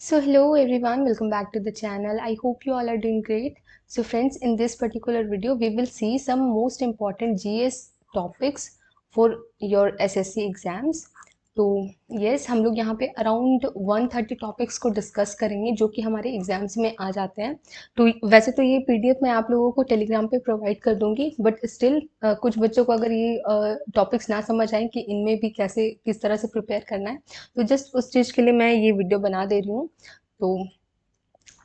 So hello everyone, welcome back to the channel. I hope you all are doing great. So friends, in this particular video we will see some most important GS topics for your SSC exams. तो yes, हम लोग यहाँ पे around 130 topics को discuss करेंगे जो कि हमारे एग्जाम्स में आ जाते हैं। तो वैसे तो ये पीडीएफ मैं आप लोगों को टेलीग्राम पे प्रोवाइड कर दूंगी, बट स्टिल कुछ बच्चों को अगर ये टॉपिक्स ना समझ आए कि इनमें भी कैसे किस तरह से प्रिपेयर करना है, तो जस्ट उस चीज़ के लिए मैं ये वीडियो बना दे रही हूँ। तो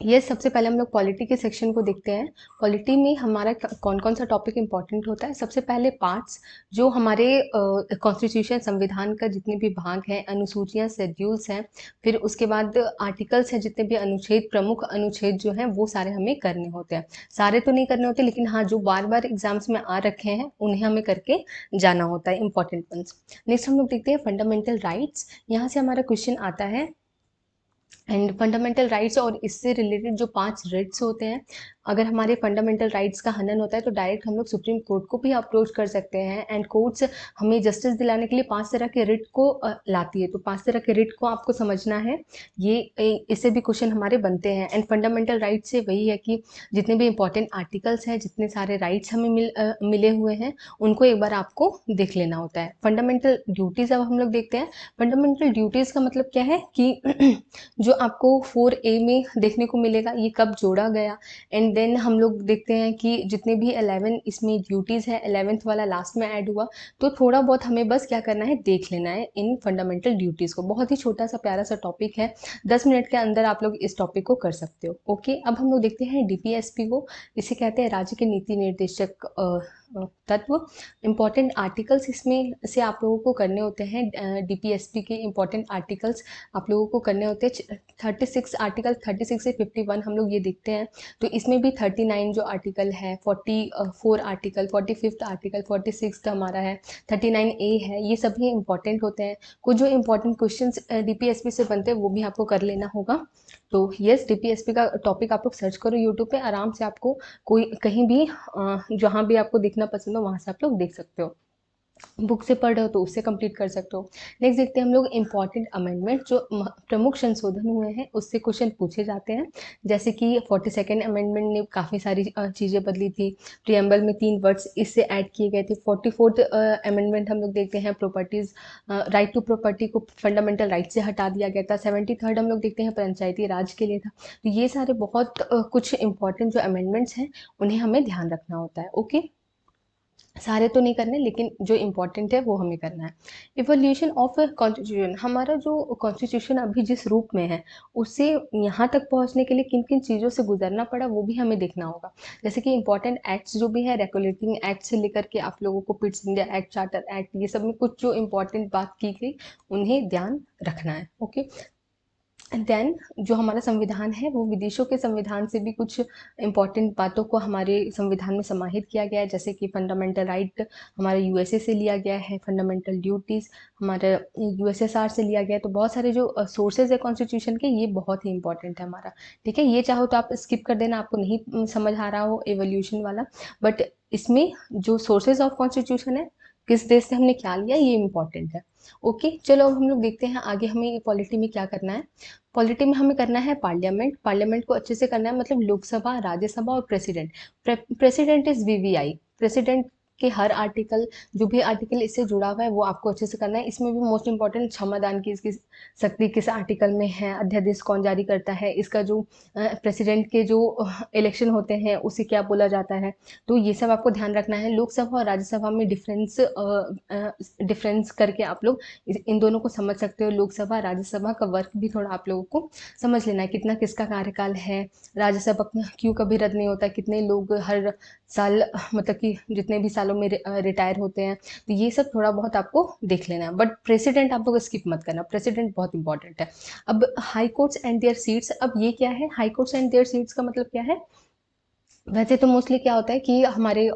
ये सबसे पहले हम लोग पॉलिटी के सेक्शन को देखते हैं। पॉलिटी में हमारा कौन कौन सा टॉपिक इंपॉर्टेंट होता है। सबसे पहले पार्ट्स जो हमारे कॉन्स्टिट्यूशन संविधान का जितने भी भाग हैं, अनुसूचियां, शेड्यूल्स हैं, फिर उसके बाद आर्टिकल्स हैं, जितने भी अनुच्छेद, प्रमुख अनुच्छेद जो हैं वो सारे हमें करने होते हैं। सारे तो नहीं करने होते, लेकिन हाँ जो बार बार एग्जाम्स में आ रखे हैं उन्हें हमें करके जाना होता है, इंपॉर्टेंट वंस। नेक्स्ट हम लोग देखते हैं फंडामेंटल राइट्स। यहाँ से हमारा क्वेश्चन आता है एंड फंडामेंटल राइट्स और इससे रिलेटेड जो 5 रिट्स होते हैं, अगर हमारे फंडामेंटल राइट्स का हनन होता है तो डायरेक्ट हम लोग सुप्रीम कोर्ट को भी अप्रोच कर सकते हैं। एंड कोर्ट्स हमें जस्टिस दिलाने के लिए 5 तरह के रिट को लाती है। तो 5 तरह के रिट को आपको समझना है, ये इससे भी क्वेश्चन हमारे बनते हैं। एंड फंडामेंटल राइट्स से वही है कि जितने भी इंपॉर्टेंट आर्टिकल्स हैं, जितने सारे राइट्स हमें मिले हुए हैं, उनको एक बार आपको देख लेना होता है। फंडामेंटल ड्यूटीज़ अब हम लोग देखते हैं। फंडामेंटल ड्यूटीज़ का मतलब क्या है कि जो आपको 4A में देखने को मिलेगा, ये कब जोड़ा गया। एंड देन हम लोग देखते हैं कि जितने भी 11 इसमें ड्यूटीज़ हैं, 11th वाला लास्ट में ऐड हुआ। तो थोड़ा बहुत हमें बस क्या करना है, देख लेना है इन फंडामेंटल ड्यूटीज़ को। बहुत ही छोटा सा प्यारा सा टॉपिक है, 10 मिनट के अंदर आप लोग इस टॉपिक को कर सकते हो। ओके, अब हम लोग देखते हैं डीपीएसपी को। इसे कहते हैं राज्य के नीति निर्देशक तत्व। इम्पॉर्टेंट आर्टिकल्स इसमें से आप लोगों को करने होते हैं। डीपीएसपी के इम्पॉर्टेंट आर्टिकल्स आप लोगों को करने होते हैं। 36 आर्टिकल, 36 से 51 हम लोग ये देखते हैं। तो इसमें भी 39 जो आर्टिकल है, 44 आर्टिकल, 45th आर्टिकल, 46 हमारा है, 39A है, ये सभी इंपॉर्टेंट होते हैं। कुछ जो इंपॉर्टेंट क्वेश्चंस डीपीएसपी से बनते हैं वो भी आपको कर लेना होगा। तो यस, डीपीएसपी का टॉपिक आप लोग सर्च करो यूट्यूब पे, आराम से आपको कोई कहीं भी जहाँ भी आपको देखना पसंद हो वहाँ से आप लोग देख सकते हो। बुक से पढ़ रहे हो तो उससे कंप्लीट कर सकते हो। नेक्स्ट देखते हैं हम लोग इम्पॉर्टेंट अमेंडमेंट, जो प्रमुख संशोधन हुए हैं उससे क्वेश्चन पूछे जाते हैं। जैसे कि 42nd अमेंडमेंट ने काफ़ी सारी चीज़ें बदली थी। प्रियम्बल में 3 वर्ड्स इससे ऐड किए गए थे। 44th अमेंडमेंट हम लोग देखते हैं, प्रॉपर्टीज, राइट टू प्रॉपर्टी को फंडामेंटल राइट से हटा दिया गया था। 73rd हम लोग देखते हैं, पंचायती राज के लिए था। तो ये सारे बहुत कुछ इंपॉर्टेंट जो अमेंडमेंट्स हैं उन्हें हमें ध्यान रखना होता है। ओके, सारे तो नहीं करने, लेकिन जो इम्पोर्टेंट है वो हमें करना है। इवोल्यूशन ऑफ कॉन्स्टिट्यूशन, हमारा जो कॉन्स्टिट्यूशन अभी जिस रूप में है उससे यहाँ तक पहुँचने के लिए किन किन चीज़ों से गुजरना पड़ा वो भी हमें देखना होगा। जैसे कि इंपॉर्टेंट एक्ट्स जो भी है, रेगुलेटिंग एक्ट से लेकर के आप लोगों को Pitt's India act, charter act, ये सब में कुछ जो इंपॉर्टेंट बात की गई उन्हें ध्यान रखना है। ओके, देन जो हमारा संविधान है वो विदेशों के संविधान से भी कुछ इम्पॉर्टेंट बातों को हमारे संविधान में समाहित किया गया है। जैसे कि फंडामेंटल राइट हमारा यूएसए से लिया गया है, फंडामेंटल ड्यूटीज़ हमारा यूएसएसआर से लिया गया है। तो बहुत सारे जो सोर्सेज है कॉन्स्टिट्यूशन के, ये बहुत ही इंपॉर्टेंट है हमारा। ठीक है, ये चाहो तो आप स्किप कर देना, आपको नहीं समझ आ रहा हो एवोल्यूशन वाला, बट इसमें जो सोर्सेज ऑफ कॉन्स्टिट्यूशन है, किस देश से हमने क्या लिया, ये इंपॉर्टेंट है। ओके, चलो अब हम लोग देखते हैं आगे हमें पॉलिटी में क्या करना है। पॉलिटी में हमें करना है पार्लियामेंट। पार्लियामेंट को अच्छे से करना है, मतलब लोकसभा, राज्यसभा और president. President is VVI. President के हर आर्टिकल, जो भी आर्टिकल इससे जुड़ा हुआ है वो आपको अच्छे से करना है। इसमें भी मोस्ट इंपॉर्टेंट क्षमादान की इसकी शक्ति किस आर्टिकल में है, अध्यादेश कौन जारी करता है, इसका जो प्रेसिडेंट के जो इलेक्शन होते हैं उसे क्या बोला जाता है। तो ये सब आपको ध्यान रखना है। लोकसभा और राज्यसभा में डिफरेंस करके आप लोग इन दोनों को समझ सकते हो। लोकसभा राज्यसभा का वर्क भी थोड़ा आप लोगों को समझ लेना है, कितना किसका कार्यकाल है, राज्यसभा क्यों कभी रद्द नहीं होता, कितने लोग हर साल, मतलब कि जितने भी सालों में रिटायर होते हैं। तो ये सब थोड़ा बहुत आपको देख लेना है, बट प्रेसिडेंट आप लोग स्किप मत करना, प्रेसिडेंट बहुत इंपॉर्टेंट है। अब high courts and there seats, अब ये क्या है, high courts and there seats का मतलब क्या है। वैसे तो मोस्टली क्या होता है कि हमारे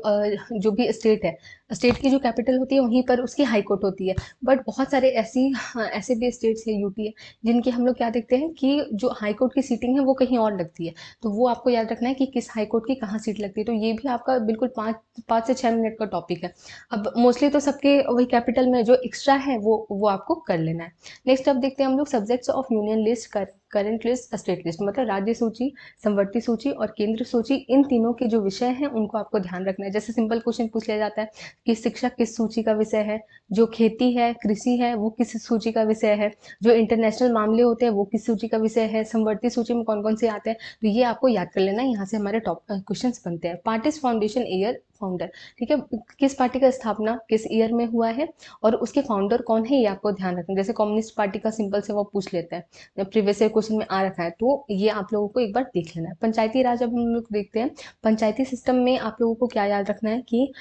जो भी स्टेट है, स्टेट की जो कैपिटल होती है वहीं पर उसकी हाई कोर्ट होती है। बट बहुत सारे ऐसे भी स्टेट्स है, यूटी है, जिनके हम लोग क्या देखते हैं कि जो हाई कोर्ट की सीटिंग है वो कहीं और लगती है। तो वो आपको याद रखना है कि किस हाई कोर्ट की कहाँ सीट लगती है। तो ये भी आपका बिल्कुल 5 से 6 मिनट का टॉपिक है। अब मोस्टली तो सबके वही कैपिटल में जो एक्स्ट्रा है वो आपको कर लेना है। नेक्स्ट अब देखते हैं हम लोग subjects of union list, current list, state list, मतलब राज्य सूची, समवर्ती सूची और केंद्र सूची, इन तीनों के जो विषय हैं उनको आपको ध्यान रखना है। जैसे सिंपल क्वेश्चन पूछ लिया जाता है कि शिक्षा किस सूची का विषय है, जो खेती है, कृषि है, वो किस सूची का विषय है, जो इंटरनेशनल मामले होते हैं वो किस सूची का विषय है, समवर्ती सूची में कौन कौन से आते हैं। तो ये आपको याद कर लेना है, यहाँ से हमारे टॉप क्वेश्चन बनते हैं। पार्टीज फाउंडेशन ईयर, फाउंडर, ठीक है, किस पार्टी का स्थापना किस ईयर में हुआ है और उसके फाउंडर कौन है, ये आपको ध्यान रखना है। जैसे कम्युनिस्ट पार्टी का सिंपल से वो पूछ लेते हैं, प्रीवियस ईयर क्वेश्चन में आ रखा है, तो ये आप लोगों को एक बार देख लेना है। पंचायती राज अब हम लोग देखते हैं। पंचायती सिस्टम में आप लोगों को क्या याद रखना है कि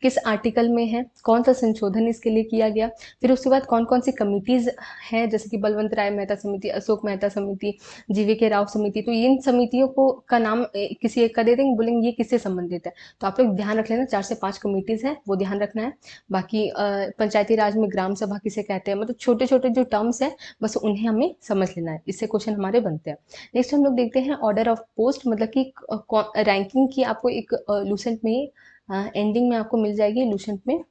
किस आर्टिकल में है, कौन सा संशोधन इसके लिए किया गया, फिर उसके बाद कौन कौन सी कमिटीज हैं, जैसे कि बलवंत राय मेहता समिति, अशोक मेहता समिति, जीवी के राव समिति। तो इन समितियों को का नाम किसी एक का दे देंगे, बोलेंगे ये किससे संबंधित है। तो आप लोग ध्यान रख लेना, 4 से 5 कमिटीज है वो ध्यान रखना है। बाकी पंचायती राज में ग्राम सभा किसे कहते हैं, मतलब छोटे छोटे जो टर्म्स है बस उन्हें हमें समझ लेना है, इससे क्वेश्चन हमारे बनते हैं। नेक्स्ट हम लोग देखते हैं ऑर्डर ऑफ पोस्ट, मतलब कि रैंकिंग की आपको एक लूसेंट में एंडिंग में आपको मिल जाएगी लूसेंट में।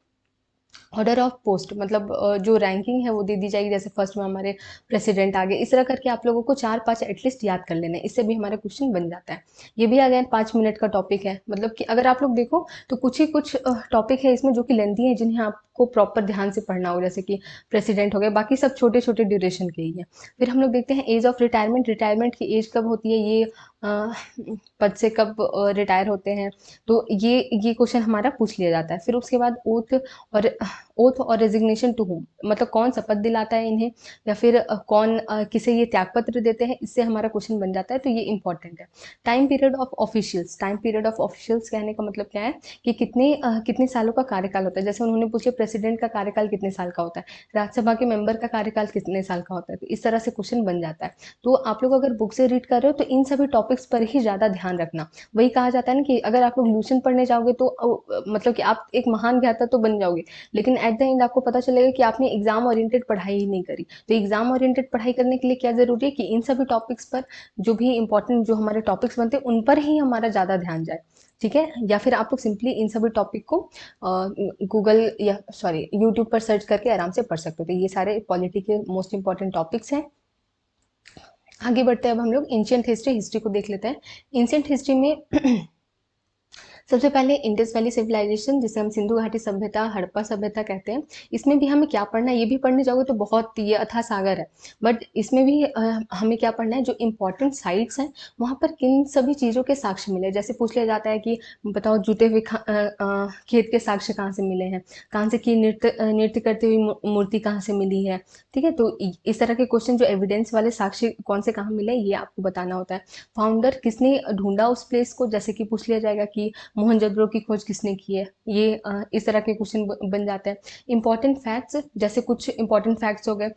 ऑर्डर ऑफ पोस्ट मतलब जो रैंकिंग है वो दे दी जाएगी, जैसे फर्स्ट में हमारे प्रेसिडेंट आ गए, इस तरह करके आप लोगों को 4-5 एटलीस्ट याद कर लेना है, इससे भी हमारा क्वेश्चन बन जाता है। ये भी अगेन 5 मिनट का टॉपिक है, मतलब कि अगर आप लोग देखो तो कुछ टॉपिक है इसमें जो कि लेंथी है, जिन्हें आपको प्रॉपर ध्यान से पढ़ना होगा, जैसे कि प्रेसिडेंट हो गए, बाकी सब छोटे छोटे ड्यूरेशन के ही है। फिर हम लोग देखते हैं एज ऑफ रिटायरमेंट, रिटायरमेंट की एज कब होती है, ये पद से कब रिटायर होते हैं, तो ये क्वेश्चन हमारा पूछ लिया जाता है। फिर उसके बाद ओथ और रेजिग्नेशन टू होम, मतलब कौन शपथ दिलाता है इन्हें, या फिर कौन किसे ये त्यागपत्र देते हैं, इससे हमारा क्वेश्चन बन जाता है, तो ये इंपॉर्टेंट है। Time period of officials, time period of officials कहने का मतलब क्या है कि कितने सालों का कार्यकाल होता है। जैसे उन्होंने पूछे प्रेसिडेंट का कार्यकाल कितने साल का होता है, राज्यसभा के मेंबर का कार्यकाल कितने साल का होता है, तो इस तरह से क्वेश्चन बन जाता है। तो आप लोग अगर बुक से रीड कर रहे हो तो इन सभी टॉपिक्स पर ही ज़्यादा ध्यान रखना। वही कहा जाता है ना कि अगर आप लोग लूसेंट पढ़ने जाओगे तो मतलब कि आप एक महान ज्ञाता तो बन जाओगे, लेकिन एट द एंड आपको पता चलेगा कि आपने एग्जाम ओरिएंटेड पढ़ाई ही नहीं करी। तो एग्जाम ओरिएंटेड पढ़ाई करने के लिए क्या जरूरी है कि इन सभी टॉपिक्स पर जो भी इंपॉर्टेंट जो हमारे टॉपिक्स बनते हैं उन पर ही हमारा ज़्यादा ध्यान जाए, ठीक है। या फिर आप लोग सिंपली इन सभी टॉपिक को गूगल या सॉरी यूट्यूब पर सर्च करके आराम से पढ़ सकते हो। तो ये सारे पॉलिटी के मोस्ट इंपॉर्टेंट टॉपिक्स हैं। आगे बढ़ते हैं, अब हम लोग एंशियंट हिस्ट्री को देख लेते हैं। एंशियंट हिस्ट्री में सबसे पहले इंडस वैली सिविलाइजेशन, जिसे हम सिंधु घाटी सभ्यता, हड़प्पा सभ्यता कहते हैं। इसमें भी हमें क्या पढ़ना है, ये भी पढ़ने जाओगे तो बहुत ये अथाह सागर है, बट इसमें भी हमें क्या पढ़ना है, जो इंपॉर्टेंट साइट्स हैं वहाँ पर किन सभी चीज़ों के साक्ष्य मिले। जैसे पूछ लिया जाता है कि बताओ जुटे हुए खेत के साक्ष्य कहाँ से मिले हैं, कहाँ से की नृत्य करती हुई मूर्ति कहाँ से मिली है, ठीक है। तो इस तरह के क्वेश्चन जो एविडेंस वाले साक्ष्य कौन से कहाँ मिले ये आपको बताना होता है। फाउंडर किसने ढूंढा उस प्लेस को, जैसे कि पूछ लिया जाएगा कि मोहनजोदड़ो की खोज किसने की है, ये इस तरह के क्वेश्चन बन जाते हैं। इंपॉर्टेंट फैक्ट्स, जैसे कुछ इंपॉर्टेंट फैक्ट्स हो गए,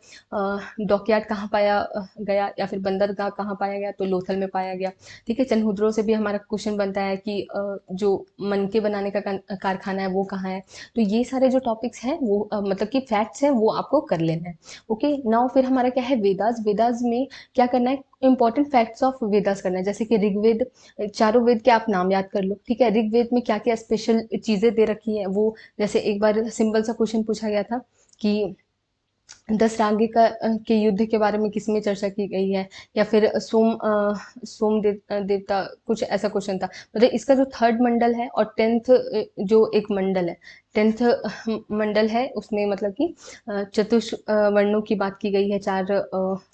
डॉकयार्ड कहाँ पाया गया या फिर बंदरगाह कहाँ पाया गया, तो लोथल में पाया गया, ठीक है। चनहुद्रो से भी हमारा क्वेश्चन बनता है कि जो मनके बनाने का कारखाना है वो कहाँ है। तो ये सारे जो टॉपिक्स हैं वो मतलब कि फैक्ट्स हैं वो आपको कर लेना है। ओके नाउ फिर हमारा क्या है, वेदास। वेदास में क्या करना है, इंपॉर्टेंट फैक्ट्स ऑफ वेदास करना है। जैसे कि ऋग्वेद, चारों वेद के आप नाम याद कर लो, ठीक है। ऋग्वेद में क्या क्या स्पेशल चीजें दे रखी हैं वो, जैसे एक बार सिंपल सा क्वेश्चन पूछा गया था कि दशरागे के युद्ध के बारे में किसमें चर्चा की गई है, या फिर देवता, कुछ ऐसा क्वेश्चन था। मतलब इसका जो थर्ड मंडल है और 10th जो एक मंडल है, 10th मंडल है उसमें मतलब कि वर्णों की बात की गई है, 4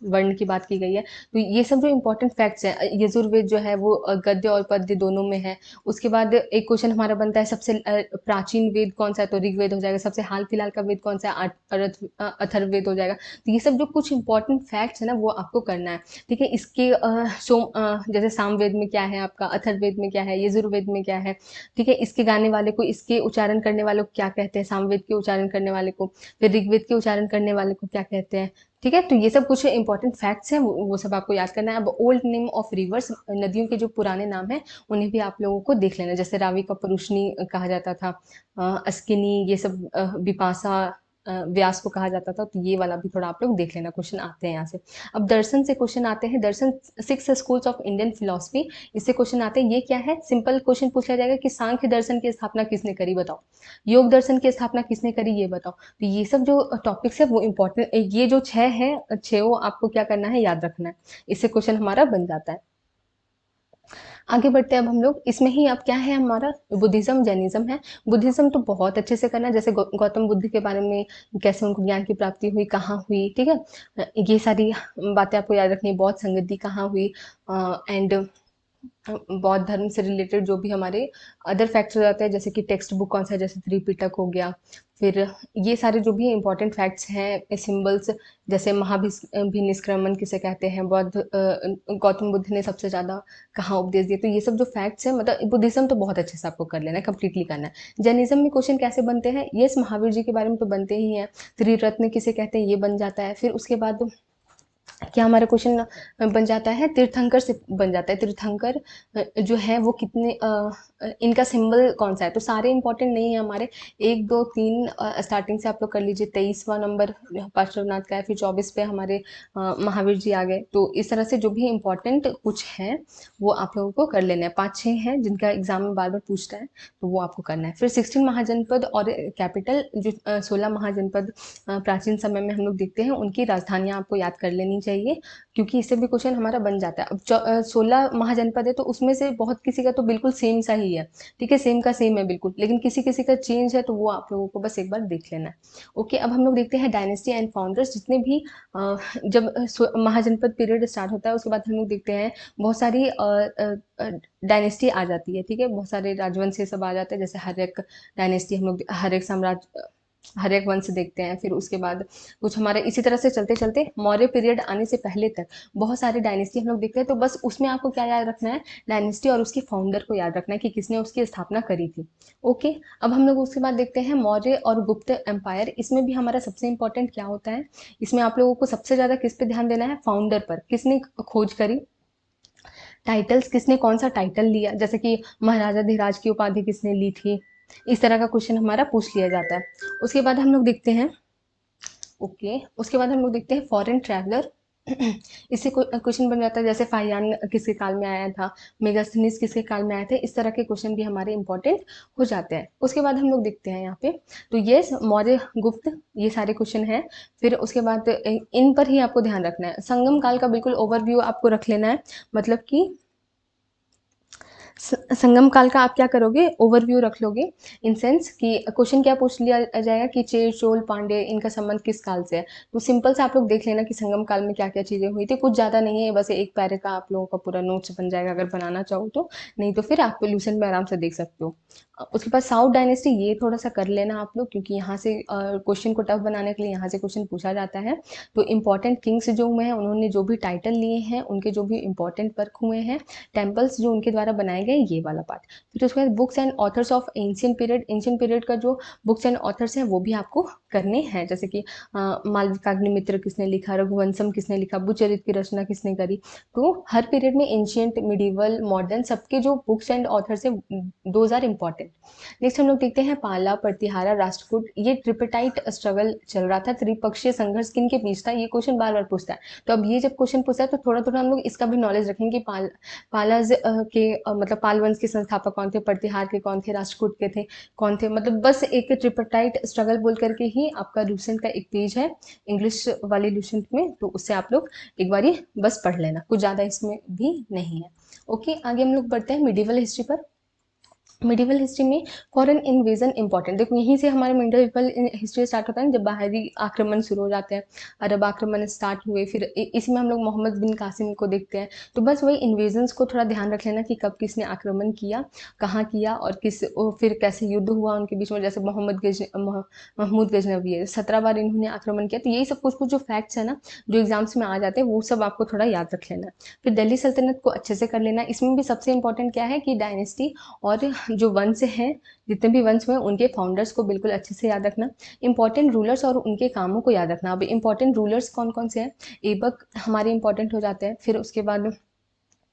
वर्ण की बात की गई है। तो ये सब जो इम्पोर्टेंट फैक्ट्स हैं, यजुर्वेद जो है वो गद्य और पद्य दोनों में है। उसके बाद एक क्वेश्चन हमारा बनता है सबसे प्राचीन वेद कौन सा है, तो ऋग्वेद हो जाएगा। सबसे हाल फिलहाल का वेद कौन सा है, अथर्ववेद हो जाएगा। तो ये सब जो कुछ इंपॉर्टेंट फैक्ट्स है ना वो आपको करना है, ठीक है। इसके जैसे सामवेद में क्या है आपका, अथर्ववेद में क्या है, यजुर्वेद में क्या है, ठीक है। इसके गाने वाले को, इसके उच्चारण करने वालों क्या कहते हैं, सामवेद के उच्चारण करने वाले को, फिर ऋग्वेद के उच्चारण करने वाले को क्या कहते हैं। ठीक है, तो ये सब कुछ इंपॉर्टेंट फैक्ट्स हैं, वो सब आपको याद करना है। अब ओल्ड नेम ऑफ रिवर्स, नदियों के जो पुराने नाम हैं उन्हें भी आप लोगों को देख लेना। जैसे रावी का परुष्णी कहा जाता था, अस्किनी, ये सब विपाशा, व्यास को कहा जाता था। तो ये वाला भी थोड़ा आप लोग देख लेना, क्वेश्चन आते हैं यहाँ से। अब दर्शन से क्वेश्चन आते हैं। दर्शन, 6 स्कूल्स ऑफ इंडियन फिलोसफी, इससे क्वेश्चन आते हैं। ये क्या है, सिंपल क्वेश्चन पूछ लिया जाएगा कि सांख्य दर्शन की स्थापना किसने करी बताओ, योग दर्शन की स्थापना किसने करी ये बताओ। तो ये सब जो टॉपिक्स है वो इम्पोर्टेंट, ये जो 6 है, 6 आपको क्या करना है, याद रखना है। इससे क्वेश्चन हमारा बन जाता है। आगे बढ़ते हैं अब हम लोग। इसमें ही अब क्या है हमारा, बुद्धिज्म, जैनिज्म है। बुद्धिज्म तो बहुत अच्छे से करना है, जैसे गौतम बुद्ध के बारे में, कैसे उनको ज्ञान की प्राप्ति हुई, कहाँ हुई, ठीक है, ये सारी बातें आपको याद रखनी है। बौद्ध संगति कहाँ हुई, एंड बौद्ध धर्म से रिलेटेड जो भी हमारे अदर फैक्ट्स हो जाते हैं, जैसे कि टेक्स्ट बुक कौन सा है, जैसे त्रिपिटक हो गया। फिर ये सारे जो भी इंपॉर्टेंट फैक्ट्स हैं, सिंबल्स, जैसे महाभिनिष्क्रमण किसे कहते हैं, गौतम बुद्ध ने सबसे ज़्यादा कहाँ उपदेश दिए। तो ये सब जो फैक्ट्स हैं, मतलब बुद्धिज्म तो बहुत अच्छे से आपको कर लेना है, कंप्लीटली करना है। जैनिज्म में क्वेश्चन कैसे बनते हैं, यस, महावीर जी के बारे में तो बनते ही हैं। त्रिरत्न किसे कहते हैं, ये बन जाता है। फिर उसके बाद क्या हमारा क्वेश्चन बन जाता है, तीर्थंकर से बन जाता है। तीर्थंकर जो है वो कितने, इनका सिंबल कौन सा है। तो सारे इंपॉर्टेंट नहीं है हमारे, 1 2 3 स्टार्टिंग से आप लोग कर लीजिए। 23वां नंबर पार्श्वनाथ का है, फिर 24 पे हमारे महावीर जी आ गए। तो इस तरह से जो भी इंपॉर्टेंट कुछ है वो आप लोगों को कर लेना है। 5-6 हैं जिनका एग्जाम में बार बार पूछता है, तो वो आपको करना है। फिर 16 महाजनपद और कैपिटल, जो 16 महाजनपद प्राचीन समय में हम लोग देखते हैं, उनकी राजधानियां आपको याद कर लेनी चाहिए, क्योंकि इससे भी क्वेश्चन हमारा बन जाता है। अब 16 महाजनपद है, तो उसमें से बहुत किसी का तो बिल्कुल सेम सा ही है, ठीक है, सेम का सेम है बिल्कुल, लेकिन किसी किसी का चेंज है, तो वो आप लोगों को बस एक बार देख लेना है। ओके, अब हम लोग देखते हैं डायनेस्टी एंड फाउंडर्स। जितने भी जब महाजनपद पीरियड स्टार्ट होता है, उसके बाद हम लोग देखते हैं बहुत सारी डायनेस्टी आ जाती है, ठीक है, बहुत सारे राजवंश ये सब आ जाते हैं। जैसे हर्यक डायनेस्टी, हम लोग हर्यक साम्राज्य, हर्यक वंश देखते हैं। फिर उसके बाद कुछ हमारे इसी तरह से चलते चलते मौर्य पीरियड आने से पहले तक बहुत सारे डायनेस्टी हम लोग देखते हैं। तो बस उसमें आपको क्या याद रखना है, डायनेस्टी और उसके फाउंडर को याद रखना है कि किसने उसकी स्थापना करी थी। ओके, अब हम लोग उसके बाद देखते हैं मौर्य और गुप्त एम्पायर। इसमें भी हमारा सबसे इंपॉर्टेंट क्या होता है, इसमें आप लोगों को सबसे ज्यादा किस पे ध्यान देना है, फाउंडर पर, किसने खोज करी। टाइटल्स, किसने कौन सा टाइटल लिया, जैसे कि महाराजा धीराज की उपाधि किसने ली थी। इस तरह का क्वेश्चन हमारा पूछ लिया जाता है। उसके बाद हम लोग देखते हैं, ओके, उसके बाद हम लोग देखते हैं फॉरेन ट्रैवलर। इससे क्वेश्चन बन जाता है, जैसे फाहियान किसके काल में आया था, मेगास्थनीज किसके काल में आए थे। इस तरह के क्वेश्चन भी हमारे इंपॉर्टेंट हो जाते हैं। उसके बाद हम लोग देखते हैं यहाँ पे, तो ये मौर्य, गुप्त, ये सारे क्वेश्चन हैं। फिर उसके बाद इन पर ही आपको ध्यान रखना है। संगम काल का बिल्कुल ओवरव्यू आपको रख लेना है, मतलब कि संगम काल का आप क्या करोगे, ओवरव्यू रख लोगे, इन सेंस कि क्वेश्चन क्या पूछ लिया जाएगा कि चेर, चोल, पांडे, इनका संबंध किस काल से है। तो सिंपल से आप लोग देख लेना कि संगम काल में क्या क्या चीजें हुई थी। कुछ ज्यादा नहीं है, बस एक पैरे का आप लोगों का पूरा नोट्स बन जाएगा अगर बनाना चाहो तो, नहीं तो फिर आप पोल्यूशन में आराम से देख सकते हो। उसके बाद साउथ डायनेस्टी, ये थोड़ा सा कर लेना आप लोग, क्योंकि यहाँ से क्वेश्चन को टफ बनाने के लिए यहाँ से क्वेश्चन पूछा जाता है। तो इंपॉर्टेंट किंग्स जो हुए हैं, उन्होंने जो भी टाइटल लिए हैं, उनके जो भी इंपॉर्टेंट वर्क हुए हैं, टेम्पल्स जो उनके द्वारा बनाए गए, ये वाला पार्ट। फिर उसके बाद books and authors of ancient period. Ancient period का जो बुक्स एंड ऑथर्स हैं वो भी आपको करने हैं, जैसे कि मालविकाग्निमित्र किसने लिखा, रघुवंशम किसने लिखा, बुचरित की रचना किसने करी। तो हर पीरियड में एंशियंट, मिडिवल, मॉडर्न, सबके जो बुक्स एंड ऑथर्स हैं, दोज आर इंपॉर्टेंट। नेक्स्ट हम लोग देखते हैं पाला, प्रतिहारा, राष्ट्रकूट। ये ट्रिपटाइट स्ट्रगल चल रहा था, त्रिपक्षीय संघर्ष किनके बीच था, ये क्वेश्चन बार बार पूछता है। तो अब ये जब क्वेश्चन पूछता है, तो थोड़ा थोड़ा हम लोग इसका भी नॉलेज रखेंगे। पालाज के मतलब पाल वंश के संस्थापक कौन थे, प्रतिहार के कौन थे, राष्ट्रकूट के थे कौन थे। मतलब बस एक ट्रिपटाइट स्ट्रगल बोल करके ही आपका लूसेंट का एक पेज है इंग्लिश वाले लूसेंट में, तो उससे आप लोग एक बारी बस पढ़ लेना, कुछ ज़्यादा इसमें भी नहीं है। ओके, आगे हम लोग बढ़ते हैं मिडिवल हिस्ट्री पर। मिडिवल हिस्ट्री में फॉरेन इन्वेजन इंपॉर्टेंट, देखो यहीं से हमारे मिडिवल हिस्ट्री स्टार्ट होता है, जब बाहरी आक्रमण शुरू हो जाते हैं, अरब आक्रमण स्टार्ट हुए, फिर इसी में हम लोग मोहम्मद बिन कासिम को देखते हैं। तो बस वही इन्वेजन्स को थोड़ा ध्यान रख लेना कि कब किसने आक्रमण किया, कहाँ किया, और फिर कैसे युद्ध हुआ उनके बीच में। जैसे महमूद गजनवी 17 बार इन्होंने आक्रमण किया। तो यही सब कुछ कुछ जो फैक्ट्स है ना, जो एग्जाम्स में आ जाते हैं, वो सब आपको थोड़ा याद रख लेना। फिर दिल्ली सल्तनत को अच्छे से कर लेना। इसमें भी सबसे इंपॉर्टेंट क्या है कि डायनेस्टी और जो वंश हैं, जितने भी वंश हुए उनके फाउंडर्स को बिल्कुल अच्छे से याद रखना। इंपॉर्टेंट रूलर्स और उनके कामों को याद रखना। अब इंपॉर्टेंट रूलर्स कौन कौन से हैं, ऐबक हमारे इंपॉर्टेंट हो जाते हैं। फिर उसके बाद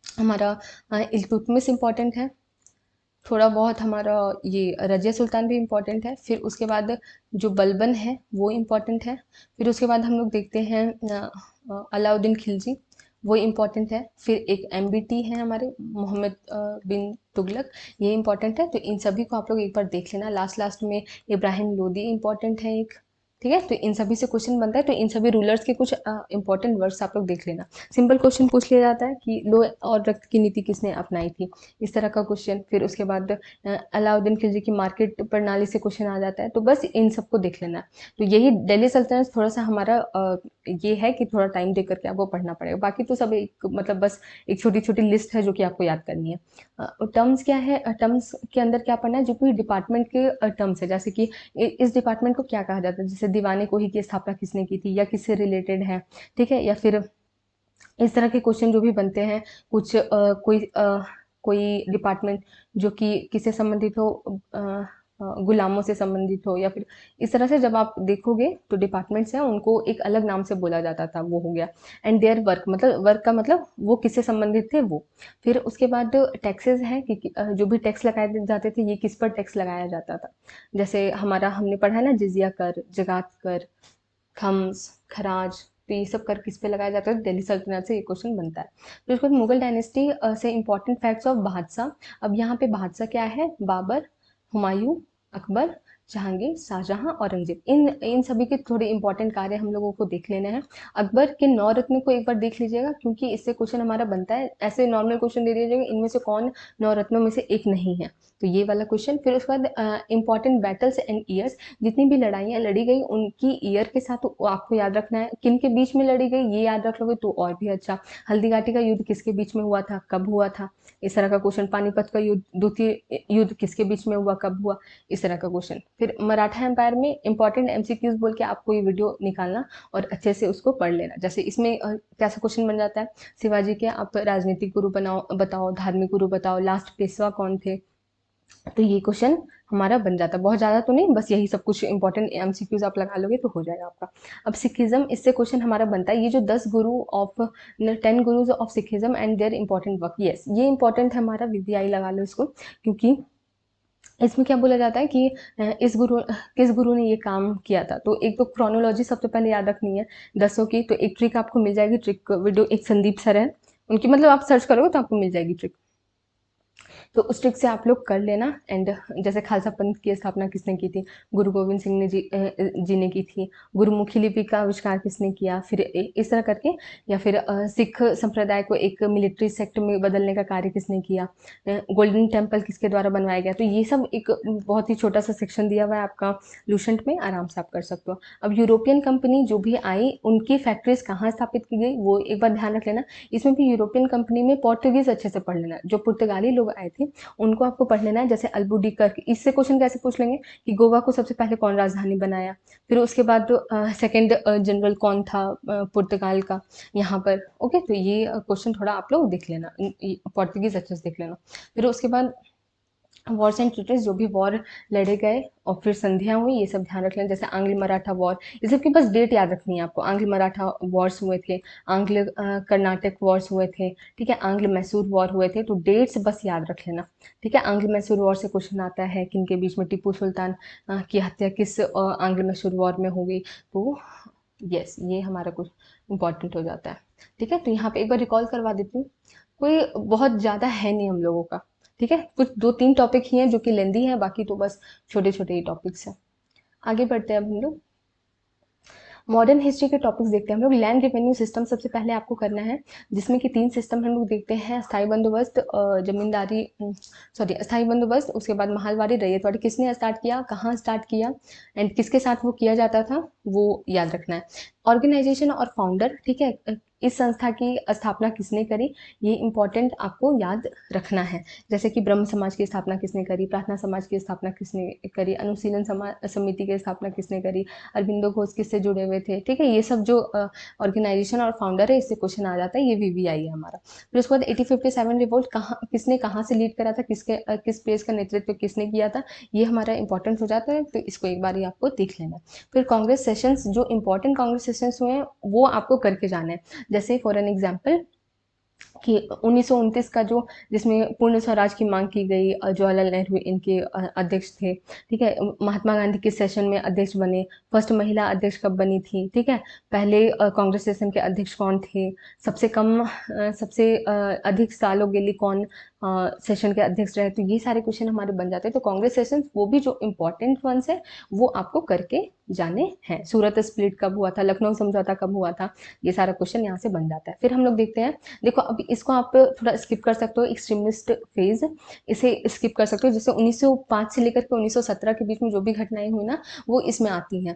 हमारा इल्तुतमिश इंपॉर्टेंट है, थोड़ा बहुत हमारा ये रजिया सुल्तान भी इम्पॉर्टेंट है। फिर उसके बाद जो बलबन है वो इम्पॉर्टेंट है। फिर उसके बाद हम लोग देखते हैं अलाउद्दीन खिलजी, वो इम्पॉर्टेंट है। फिर एक एमबीटी है हमारे मोहम्मद बिन तुगलक, ये इम्पॉर्टेंट है। तो इन सभी को आप लोग एक बार देख लेना। लास्ट लास्ट में इब्राहिम लोदी इम्पॉर्टेंट है एक, ठीक है। तो इन सभी से क्वेश्चन बनता है। तो इन सभी रूलर्स के कुछ इंपॉर्टेंट वर्ड्स आप लोग देख लेना। सिंपल क्वेश्चन पूछ लिया जाता है कि लो और रक्त की नीति किसने अपनाई थी, इस तरह का क्वेश्चन। फिर उसके बाद अलाउद्दीन खिलजी की मार्केट प्रणाली से क्वेश्चन आ जाता है। तो बस इन सबको देख लेना। तो यही दिल्ली सल्तनत थोड़ा सा हमारा ये है कि थोड़ा टाइम दे करके आपको पढ़ना पड़ेगा। बाकी तो सब एक मतलब बस एक छोटी छोटी लिस्ट है जो कि आपको याद करनी है। टर्म्स क्या है, टर्म्स के अंदर क्या पढ़ना है, जो कोई डिपार्टमेंट के टर्म्स है। जैसे कि इस डिपार्टमेंट को क्या कहा जाता है, जैसे दीवाने कोही की स्थापना किसने की थी या किससे रिलेटेड है, ठीक है। या फिर इस तरह के क्वेश्चन जो भी बनते हैं, कुछ कोई डिपार्टमेंट जो कि किससे संबंधित हो, गुलामों से संबंधित हो, या फिर इस तरह से जब आप देखोगे तो डिपार्टमेंट्स हैं उनको एक अलग नाम से बोला जाता था, वो हो गया। एंड देयर वर्क, मतलब वर्क का मतलब वो किससे संबंधित थे वो। फिर उसके बाद टैक्सेस हैं कि जो भी टैक्स लगाए जाते थे, ये किस पर टैक्स लगाया जाता था। जैसे हमारा हमने पढ़ा है ना, जिजिया कर, जगात कर, खम्स, खराज, तो ये सब कर किस पे लगाया जाता है, दिल्ली सल्तनत से ये क्वेश्चन बनता है। फिर उसके बाद मुगल डायनेस्टी से इंपॉर्टेंट फैक्ट्स ऑफ बादशाह। अब यहाँ पे बादशाह क्या है, बाबर, हुमायूं, अकबर, जहांगीर, शाहजहां, औरंगजेब, इन इन सभी के थोड़े इंपॉर्टेंट कार्य हम लोगों को देख लेने हैं। अकबर के 9 रत्न को एक बार देख लीजिएगा, क्योंकि इससे क्वेश्चन हमारा बनता है। ऐसे नॉर्मल क्वेश्चन दे दिया जाएगा, इनमें से कौन 9 रत्नों में से एक नहीं है, तो ये वाला क्वेश्चन। फिर उसके बाद इंपॉर्टेंट बैटल्स एंड ईयर्स, जितनी भी लड़ाइयाँ लड़ी गई उनकी ईयर के साथ तो आपको याद रखना है। किन के बीच में लड़ी गई ये याद रख लोगे तो और भी अच्छा। हल्दी घाटी का युद्ध किसके बीच में हुआ था, कब हुआ था, इस तरह का क्वेश्चन। पानीपत का युद्ध, द्वितीय युद्ध किसके बीच में हुआ, कब हुआ, इस तरह का क्वेश्चन। फिर मराठा एम्पायर में इंपॉर्टेंट एमसीक्यूज बोल के आपको ये वीडियो निकालना और अच्छे से उसको पढ़ लेना। जैसे इसमें कैसा क्वेश्चन बन जाता है, शिवाजी के आप राजनीतिक गुरु बताओ, धार्मिक गुरु बताओ, लास्ट पेशवा कौन थे, तो ये क्वेश्चन हमारा बन जाता है। बहुत ज़्यादा तो नहीं, बस यही सब कुछ इंपॉर्टेंट एमसीक्यूज आप लगा लोगे तो हो जाएगा आपका। अब सिखिज्म, इससे क्वेश्चन हमारा बनता है। ये जो 10 guru of 10 gurus of Sikhism and their important work, yes ये इंपॉर्टेंट है हमारा, वीवीआई लगा लो इसको, क्योंकि इसमें क्या बोला जाता है कि इस गुरु किस गुरु ने ये काम किया था। तो एक तो क्रोनोलॉजी सबसे पहले याद रखनी है 10 की। तो एक ट्रिक आपको मिल जाएगी, ट्रिक वीडियो एक संदीप सर है उनकी, मतलब आप सर्च करोगे तो आपको मिल जाएगी ट्रिक, तो उस ट्रिक से आप लोग कर लेना। एंड जैसे खालसा पंथ की स्थापना किसने की थी, गुरु गोविंद सिंह ने जी ने की थी। गुरुमुखी लिपि का आविष्कार किसने किया, फिर इस तरह करके। या फिर सिख संप्रदाय को एक मिलिट्री सेक्ट में बदलने का कार्य किसने किया, गोल्डन टेम्पल किसके द्वारा बनवाया गया। तो ये सब एक बहुत ही छोटा सा सेक्शन दिया हुआ है आपका लूसेंट में, आराम से आप कर सकते हो। अब यूरोपियन कंपनी जो भी आई उनकी फैक्ट्रीज कहाँ स्थापित की गई वो एक बार ध्यान रख लेना। इसमें भी यूरोपियन कंपनी में पोर्तुगीज अच्छे से पढ़ लेना, जो पुर्तगाली लोग आए थे उनको आपको पढ़ लेना है। जैसे अल्बुडीकर, इससे क्वेश्चन कैसे पूछ लेंगे कि गोवा को सबसे पहले कौन राजधानी बनाया। फिर उसके बाद सेकंड जनरल कौन था पुर्तगाल का यहाँ पर, ओके। तो ये क्वेश्चन थोड़ा आप लोग देख लेना, पोर्तुगीज अच्छे से देख लेना। फिर उसके बाद वॉर्स एंड ट्रीटीज, जो भी वॉर लड़े गए और फिर संधियां हुई, ये सब ध्यान रख लेना। जैसे आंग्ल मराठा वॉर, ये सब की बस डेट याद रखनी है आपको। आंग्ल मराठा वॉर्स हुए थे, आंग्ल कर्नाटक वॉर्स हुए थे, ठीक है, आंग्ल मैसूर वॉर हुए थे। तो डेट्स बस याद रख लेना, ठीक है। आंग्ल मैसूर वॉर से क्वेश्चन आता है किन के बीच में, टीपू सुल्तान की हत्या किस आंग्ल मैसूर वॉर में हो गई। तो यस ये हमारा कुछ इंपॉर्टेंट हो जाता है, ठीक है। तो यहाँ पे एक बार रिकॉल करवा देती हूँ, कोई बहुत ज़्यादा है नहीं हम लोगों का, ठीक है। कुछ 2-3 टॉपिक ही हैं जो कि लेंदी हैं, बाकी तो बस छोटे छोटे ही टॉपिक्स हैं। आगे बढ़ते हैं अब हम लोग मॉडर्न हिस्ट्री के टॉपिक्स देखते हैं हम लोग। लैंड रेवेन्यू सिस्टम सबसे पहले आपको करना है, जिसमें कि 3 सिस्टम हम लोग देखते हैं, स्थायी बंदोबस्त, जमींदारी, सॉरी स्थायी बंदोबस्त, उसके बाद महलवारी, रैयतवाड़ी। किसने स्टार्ट किया, कहाँ स्टार्ट किया एंड किसके साथ वो किया जाता था, वो याद रखना है। ऑर्गेनाइजेशन और फाउंडर, ठीक है, इस संस्था की स्थापना किसने करी, ये इम्पोर्टेंट आपको याद रखना है। जैसे कि ब्रह्म समाज की स्थापना किसने करी, प्रार्थना समाज की स्थापना किसने करी, अनुशीलन समिति की स्थापना किसने करी, अरविंदो घोष किससे जुड़े हुए थे, ठीक है। ये सब जो ऑर्गेनाइजेशन और फाउंडर है, इससे क्वेश्चन आ जाता है, ये वीवीआई है हमारा। फिर उसके बाद 1857 रिवोल्ट कहाँ से लीड करा था, किस पेज का नेतृत्व किसने किया था, ये हमारा इंपॉर्टेंट हो जाता है, तो इसको एक बार आपको देख लेना। फिर कांग्रेस सेशंस, जो इंपॉर्टेंट कांग्रेस सेशंस हुए हैं वो आपको करके जाना है। जैसे फॉर एन एग्जाम्पल कि 1929 का जो, जिसमें पूर्ण स्वराज की मांग की गई, जवाहरलाल नेहरू इनके अध्यक्ष थे, ठीक है। महात्मा गांधी किस सेशन में अध्यक्ष बने, फर्स्ट महिला अध्यक्ष कब बनी थी, ठीक है। पहले कांग्रेस सेशन के अध्यक्ष कौन थे, सबसे कम सबसे अधिक सालों के लिए कौन सेशन के अध्यक्ष रहे, तो ये सारे क्वेश्चन हमारे बन जाते हैं। तो कांग्रेस सेशन वो भी जो इंपॉर्टेंट वंस है वो आपको करके जाने हैं। सूरत स्प्लिट कब हुआ था, लखनऊ समझौता कब हुआ था, ये सारा क्वेश्चन यहाँ से बन जाता है। फिर हम लोग देखते हैं, देखो अब इसको आप थोड़ा स्किप कर सकते हो, एक्सट्रीमिस्ट फेज, इसे स्किप कर सकते हो। जैसे 1905 से लेकर के 1917 के बीच में जो भी घटनाएं हुई ना, वो इसमें आती हैं।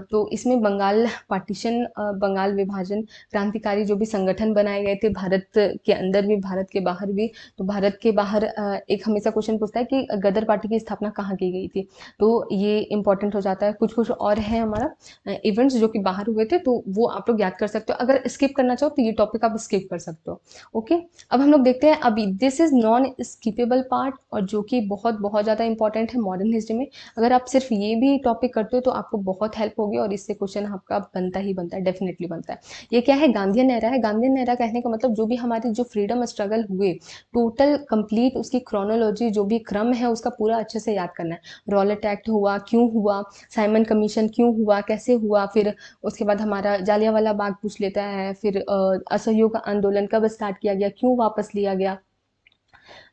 तो इसमें बंगाल पार्टीशन, बंगाल विभाजन, क्रांतिकारी जो भी संगठन बनाए गए थे, भारत के अंदर भी भारत के बाहर भी। तो भारत के बाहर एक हमेशा क्वेश्चन पूछता है कि गदर पार्टी की स्थापना कहाँ की गई थी, तो ये इंपॉर्टेंट हो जाता है। कुछ कुछ और है हमारा इवेंट्स जो कि बाहर हुए थे, तो वो आप लोग याद कर सकते हो। अगर स्किप करना चाहो तो ये टॉपिक आप स्किप कर सकते हो। ओके, अब हम लोग देखते हैं, अभी this is non skippable part, और जो कि बहुत बहुत ज़्यादा इंपॉर्टेंट है मॉडर्न हिस्ट्री में। अगर आप सिर्फ ये भी टॉपिक करते हो तो आपको बहुत हेल्प होगी, और इससे क्वेश्चन आपका बनता ही बनता है, डेफिनेटली बनता है। ये क्या है, गांधीयन एरा है। गांधीयन एरा कहने का मतलब जो भी हमारे जो फ्रीडम स्ट्रगल हुए, टोटल कंप्लीट उसकी क्रोनोलॉजी, जो भी क्रम है उसका पूरा अच्छे से याद करना है। रॉलेट एक्ट हुआ, क्यों हुआ, साइमन कमीशन क्यों हुआ, कैसे हुआ, फिर उसके बाद हमारा जालियांवाला बाग पूछ लेता है, फिर असहयोग आंदोलन कब स्टार्ट किया गया, क्यों वापस लिया गया।